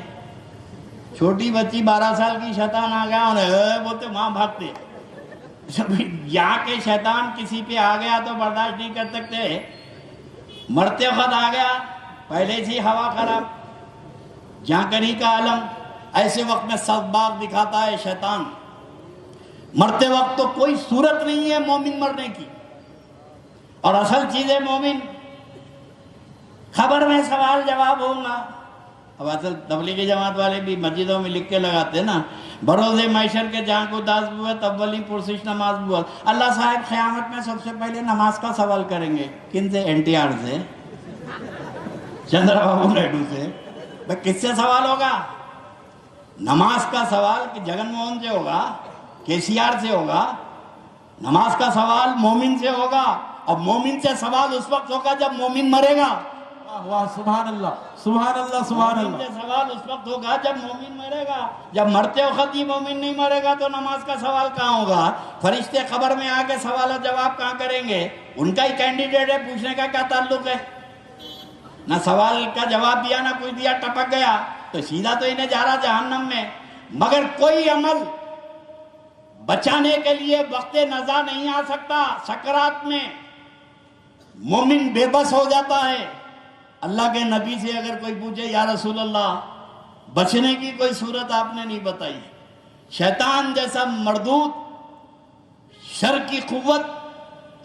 چھوٹی بچی 12 سال کی، شیطان آ گیا اور بولتے وہاں بھاگتے۔ یہاں کے شیطان کسی پہ آ گیا تو برداشت نہیں کر سکتے، مرتے وقت آ گیا، پہلے سے ہوا خراب، جانکری کا علم، ایسے وقت میں سب باغ دکھاتا ہے شیطان۔ مرتے وقت تو کوئی صورت نہیں ہے مومن مرنے کی، اور اصل چیز ہے مومن۔ خبر میں سوال جواب ہوگا۔ اب اصل تبلیغی جماعت والے بھی مسجدوں میں لکھ کے لگاتے ہیں نا، بروز محشر کے جہاں کو داس بوت اولی پرسش نماز بوت۔ اللہ صاحب قیامت میں سب سے پہلے نماز کا سوال کریں گے، کن سے؟ NTR سے، چندرا بابو نائیڈو سے۔ بھائی کس سے سوال ہوگا؟ نماز کا سوال کہ جگن موہن سے ہوگا، KCR سے ہوگا؟ نماز کا سوال مومن سے ہوگا، اور مومن سے سوال اس وقت ہوگا جب مومن مرے گا۔ واہ، سبحان اللہ، سبحان اللہ، سبحان مومن سے اللہ۔ سوال اس وقت ہوگا جب مومن مرے گا۔ جب مرتے وقت ہی مومن نہیں مرے گا تو نماز کا سوال کہاں ہوگا؟ فرشتے قبر میں آ کے سوال و جواب کہاں کریں گے؟ ان کا ہی کینڈیڈیٹ ہے، پوچھنے کا کیا تعلق ہے؟ نہ سوال کا جواب دیا نہ کچھ دیا، ٹپک گیا تو سیدھا تو انہیں جا رہا جہنم میں۔ مگر کوئی عمل بچانے کے لیے وقت نزا نہیں آ سکتا۔ سکرات میں مومن بے بس ہو جاتا ہے۔ اللہ کے نبی سے اگر کوئی پوچھے یا رسول اللہ بچنے کی کوئی صورت آپ نے نہیں بتائی، شیطان جیسا مردود شر کی قوت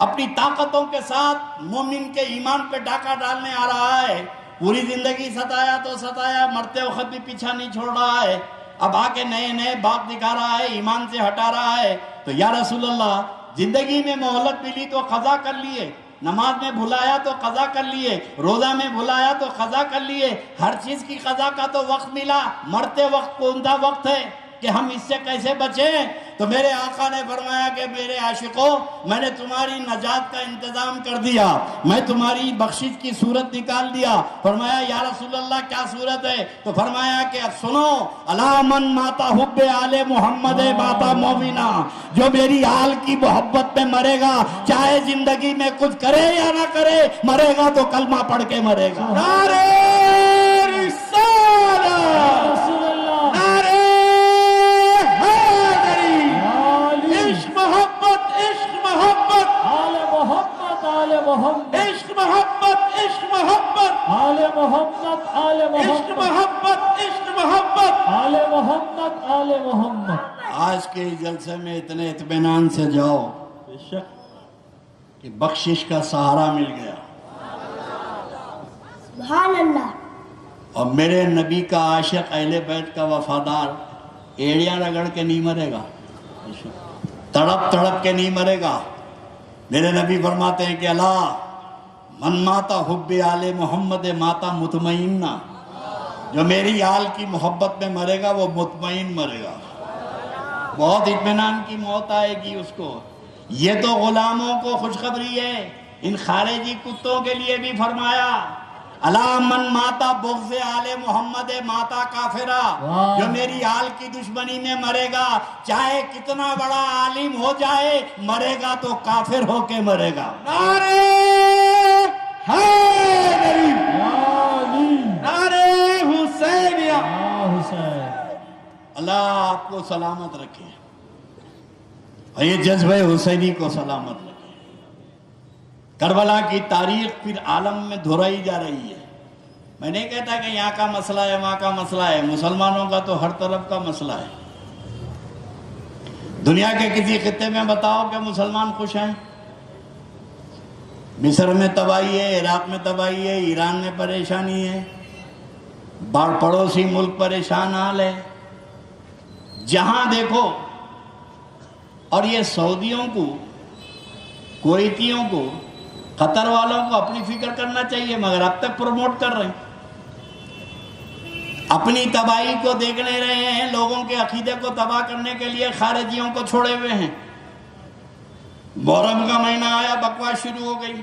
اپنی طاقتوں کے ساتھ مومن کے ایمان پہ ڈاکہ ڈالنے آ رہا ہے، پوری زندگی ستایا تو ستایا، مرتے وقت بھی پیچھا نہیں چھوڑ رہا ہے، اب آ کے نئے نئے باغ دکھا رہا ہے، ایمان سے ہٹا رہا ہے۔ تو یا رسول اللہ زندگی میں مہلت ملی تو قضا کر لیے، نماز میں بھلایا تو قضا کر لیے، روزہ میں بھلایا تو قضا کر لیے، ہر چیز کی قضا کا تو وقت ملا، مرتے وقت کون سا وقت ہے کہ ہم اس سے کیسے بچیں؟ تو میرے آقا نے فرمایا کہ میرے عاشقوں، میں نے تمہاری نجات کا انتظام کر دیا، میں تمہاری بخشش کی صورت نکال دیا۔ فرمایا یا رسول اللہ کیا صورت ہے؟ تو فرمایا کہ اب سنو، الا من ماتا حب آل محمد ماتا مومنا، جو میری آل کی محبت میں مرے گا، چاہے زندگی میں کچھ کرے یا نہ کرے، مرے گا تو کلمہ پڑھ کے مرے گا۔ نعرہ رسالت، رسول اللہ نعرہ حیدری، عشق محبت، عشق محبت، آل محمد آل محمد عشق محبت، عشق محبت، آل محمد آل عشق محمد محبت، عشق محبت۔ آل محمد آل محمد۔ آج کے اس جلسے میں اتنے اطمینان سے جاؤ کہ بخشش کا سہارا مل گیا، سبحان اللہ۔ اور میرے نبی کا عاشق، اہل بیت کا وفادار ایڑیاں رگڑ کے نہیں مرے گا، تڑپ تڑپ کے نہیں مرے گا۔ میرے نبی فرماتے ہیں کہ اللہ من ماتا حب آل محمد ماتا مطمئنہ، جو میری آل کی محبت میں مرے گا وہ مطمئن مرے گا، بہت اطمینان کی موت آئے گی اس کو۔ یہ تو غلاموں کو خوشخبری ہے، ان خارجی کتوں کے لیے بھی فرمایا الا من ماتا بغض آل محمد ماتا کافرہ، جو میری آل کی دشمنی میں مرے گا، چاہے کتنا بڑا عالم ہو جائے، مرے گا تو کافر ہو کے مرے گا۔ نعرہ حیدری، نعرہ حسینیہ۔ حسین اللہ آپ کو سلامت رکھے اور یہ جذبہ حسینی کو سلامت رکھے۔ کربلا کی تاریخ پھر عالم میں دہرائی جا رہی ہے۔ میں نہیں کہتا کہ یہاں کا مسئلہ ہے وہاں کا مسئلہ ہے، مسلمانوں کا تو ہر طرف کا مسئلہ ہے۔ دنیا کے کسی خطے میں بتاؤ کہ مسلمان خوش ہیں؟ مصر میں تباہی ہے، عراق میں تباہی ہے، ایران میں پریشانی ہے، پڑوسی ملک پریشان حال ہے، جہاں دیکھو۔ اور یہ سعودیوں کو، کویتیوں کو، قطر والوں کو اپنی فکر کرنا چاہیے، مگر اب تک پروموٹ کر رہے ہیں، اپنی تباہی کو دیکھنے رہے ہیں، لوگوں کے عقیدے کو تباہ کرنے کے لیے خارجیوں کو چھوڑے ہوئے ہیں۔ محرم کا مہینہ آیا، بکواس شروع ہو گئی۔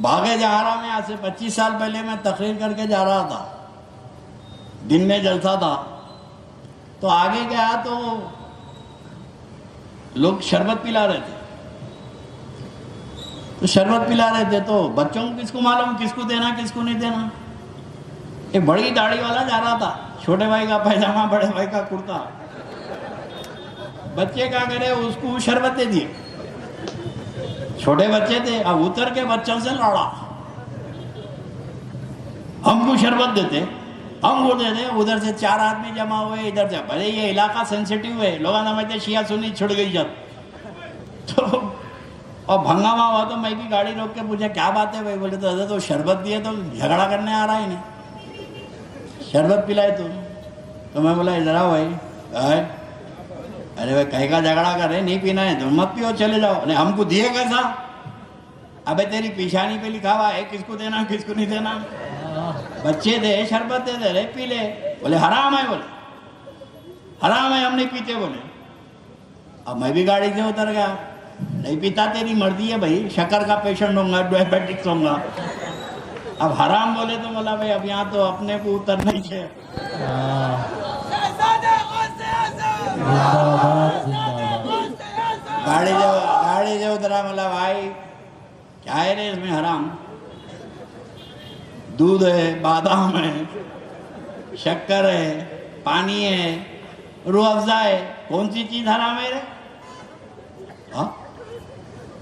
باغ جہارا میں آج سے 25 سال پہلے میں تقریر کر کے جا رہا تھا، دن میں جلسہ تھا، تو آگے گیا تو لوگ شربت پلا رہے تھے، تو بچوں کو کس کو معلوم کس کو دینا کس کو نہیں دینا۔ ایک بڑی داڑھی والا جا رہا تھا، چھوٹے بھائی کا پیجامہ، بڑے بھائی کا کرتا، بچے کیا کرے، اس کو شربت دے دیے، چھوٹے بچے تھے، اب اتر کے بچوں سے لڑا، ہم کو شربت دیتے، ہم کو دیتے، ادھر سے 4 آدمی جمع ہوئے، ادھر سے، بھلے یہ علاقہ سینسیٹیو ہے، لوگ سمجھتے شیعہ سنی چھڑ گئی جب، تو اور بھنگامہ ہوا تو میں بھی گاڑی روک کے پوچھا کیا بات ہے بھائی؟ بولے تو حضرت وہ شربت دیے تو جھگڑا کرنے آ رہا ہی نہیں، شربت پلائے تو میں بولا ادھر آؤ بھائی، ارے بھائی کہیں کا جھگڑا کر رہے، نہیں پینا ہے تو مت پیو، چلے جاؤ۔ نہیں ہم کو دیے کیسا؟ ابے تیری پیشانی پہ لکھا ہوا ہے کس کو دینا کس کو نہیں دینا، بچے دے شربت دے دے رہے، پی لے۔ بولے حرام ہے، بولے حرام ہے، ہم نہیں پیتے، بولے۔ اب میں بھی گاڑی سے اتر گیا، نہیں پیتا تیری مرضی ہے بھائی، شکر کا پیشنٹ ہوں گا، ڈائبیٹکس ہوں گا، اب حرام بولے تو بولا بھائی اب یہاں تو اپنے کو اترنا ہی ہے۔ گاڑی سے اترا، بولا بھائی کیا ہے رے اس میں حرام؟ دودھ ہے، بادام ہے، شکر ہے، پانی ہے، روح افزا ہے، کون سی چیز حرام ہے رے؟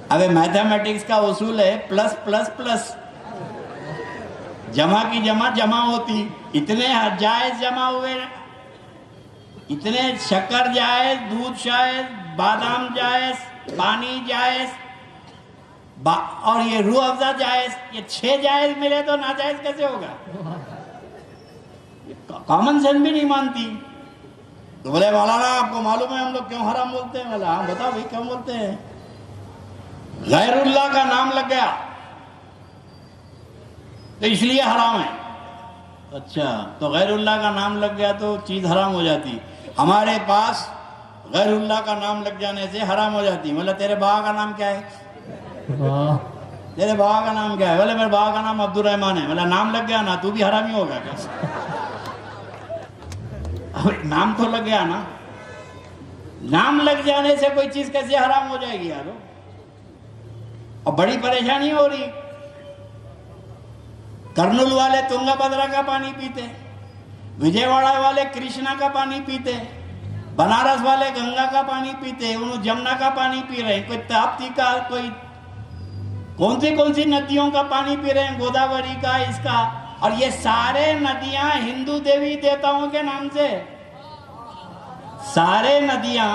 ابھی میتھمیٹکس کا اصول ہے پلس پلس پلس، جمع کی جمع ہوتی، اتنے جائز جمع ہوئے، اتنے شکر جائز، دودھ جائز، بادام جائز، پانی جائز، اور یہ روح افزا جائز، یہ 6 جائز ملے تو ناجائز کیسے ہوگا؟ کامن سینس بھی نہیں مانتی۔ تو بولے مولانا آپ کو معلوم ہے ہم لوگ کیوں حرام بولتے ہیں؟ بولا ہاں بتاؤ بھائی کیوں بولتے ہیں؟ غیر اللہ کا نام لگ گیا تو اس لیے حرام ہے۔ اچھا تو غیر اللہ کا نام لگ گیا تو چیز حرام ہو جاتی، ہمارے پاس غیر اللہ کا نام لگ جانے سے حرام ہو جاتی ہے. بولے تیرے بابا کا نام کیا ہے؟ واہ تیرے بابا کا نام کیا ہے؟ بولے میرے بابا کا نام عبد الرحمان ہے. بولے نام لگ گیا نا, تو بھی حرامی ہوگا کیا؟ نام تو لگ گیا نا. نام لگ جانے سے کوئی چیز کیسے حرام ہو جائے گی یارو؟ اور بڑی پریشانی ہو رہی. کرنول والے تنگا بھدرا کا پانی پیتے, وجے واڑا والے کرشنا کا پانی پیتے, بنارس والے گنگا کا پانی پیتے, انہوں جمنا کا پانی پی رہے ہیں, کوئی تاپتی کا, کوئی کون سی ندیوں کا پانی پی رہے ہیں, گوداوری کا, اس کا. اور یہ سارے ندیاں ہندو دیوی دیوتاؤں کے نام سے, سارے ندیاں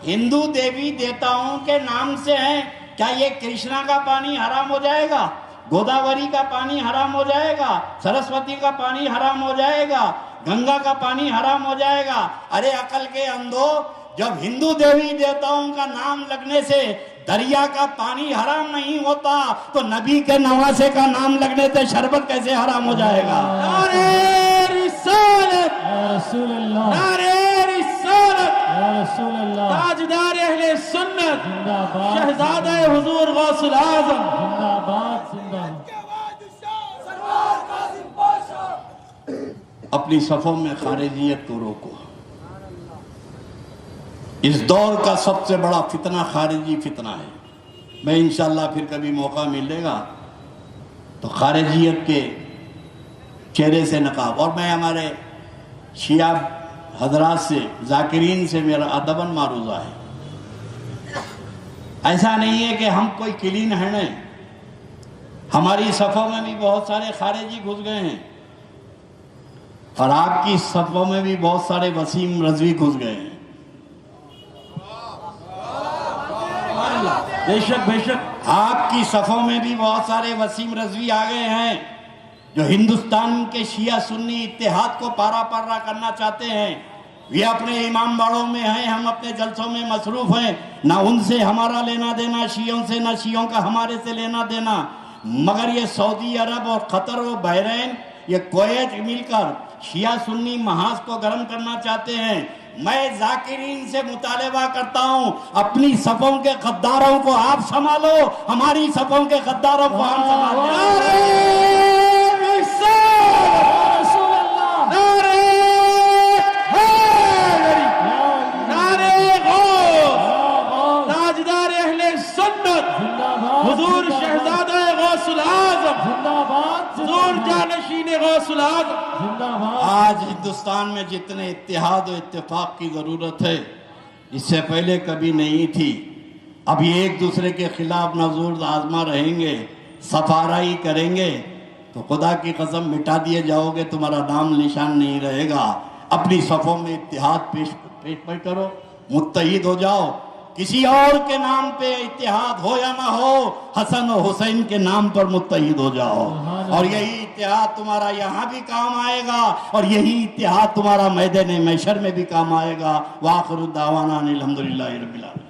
ہندو دیوی دیوتاؤں کے نام سے ہیں. کیا یہ کرشنا کا پانی حرام ہو جائے گا؟ گوداوری کا پانی حرام ہو جائے گا؟ سرسوتی کا پانی حرام ہو جائے گا؟ گنگا کا پانی حرام ہو جائے گا؟ ارے عقل کے اندھو, جب ہندو دیوی دیوتاؤں کا نام لگنے سے دریا کا پانی حرام نہیں ہوتا, تو نبی کے نواسے کا نام لگنے سے شربت کیسے حرام ہو جائے گا؟ نعرہ رسالت, یا رسول اللہ, نعرہ رسالت, یا رسول اللہ, تاجدار اہل سنت, زندہ باد, شہزادہ حضور غوث العظم. زندہ باد, زندہ باد. اپنی صفوں میں خارجیت کو روکو. اس دور کا سب سے بڑا فتنہ خارجی فتنہ ہے. میں انشاءاللہ پھر کبھی موقع ملے گا تو خارجیت کے چہرے سے نقاب. اور میں ہمارے شیعہ حضرات سے, ذاکرین سے میرا ادباً معروضہ ہے. ایسا نہیں ہے کہ ہم کوئی کلین ہیں نہیں, ہماری صفوں میں بھی بہت سارے خارجی گھس گئے ہیں, اور آپ کی صفوں میں بھی بہت سارے وسیم رضوی گھس گئے ہیں. بے شک بے شک, آپ کی صفوں میں بھی بہت سارے وسیم رضوی آ گئے ہیں جو ہندوستان کے شیعہ سنی اتحاد کو پارا پارا کرنا چاہتے ہیں. یہ اپنے امام باڑوں میں ہیں, ہم اپنے جلسوں میں مصروف ہیں. نہ ان سے ہمارا لینا دینا شیعوں سے, نہ شیعوں کا ہمارے سے لینا دینا. مگر یہ سعودی عرب اور قطر و بحرین, یہ کویت مل کر شیعہ سنی محاذ کو گرم کرنا چاہتے ہیں. میں ذاکرین سے مطالبہ کرتا ہوں, اپنی صفوں کے غداروں کو آپ سنبھالو, ہماری صفوں کے غداروں کو ہم سنبھالو. تاجدار اہل سنت حضور شہزادہ غوث العظم, زندہ باد, حضور جانشین غوث العظم. زندہ باد. آج ہندوستان میں جتنے اتحاد و اتفاق کی ضرورت ہے, اس سے پہلے کبھی نہیں تھی. ابھی ایک دوسرے کے خلاف نزول آزما رہیں گے, صفارائی کریں گے, تو خدا کی قسم مٹا دیے جاؤ گے, تمہارا نام نشان نہیں رہے گا. اپنی صفوں میں اتحاد پیش کرو, متحد ہو جاؤ. کسی اور کے نام پہ اتحاد ہو یا نہ ہو, حسن و حسین کے نام پر متحد ہو جاؤ. اور یہی اتحاد تمہارا یہاں بھی کام آئے گا, اور یہی اتحاد تمہارا میدان محشر میں بھی کام آئے گا. وآخر دعوانا الحمدللہ رب العالمین.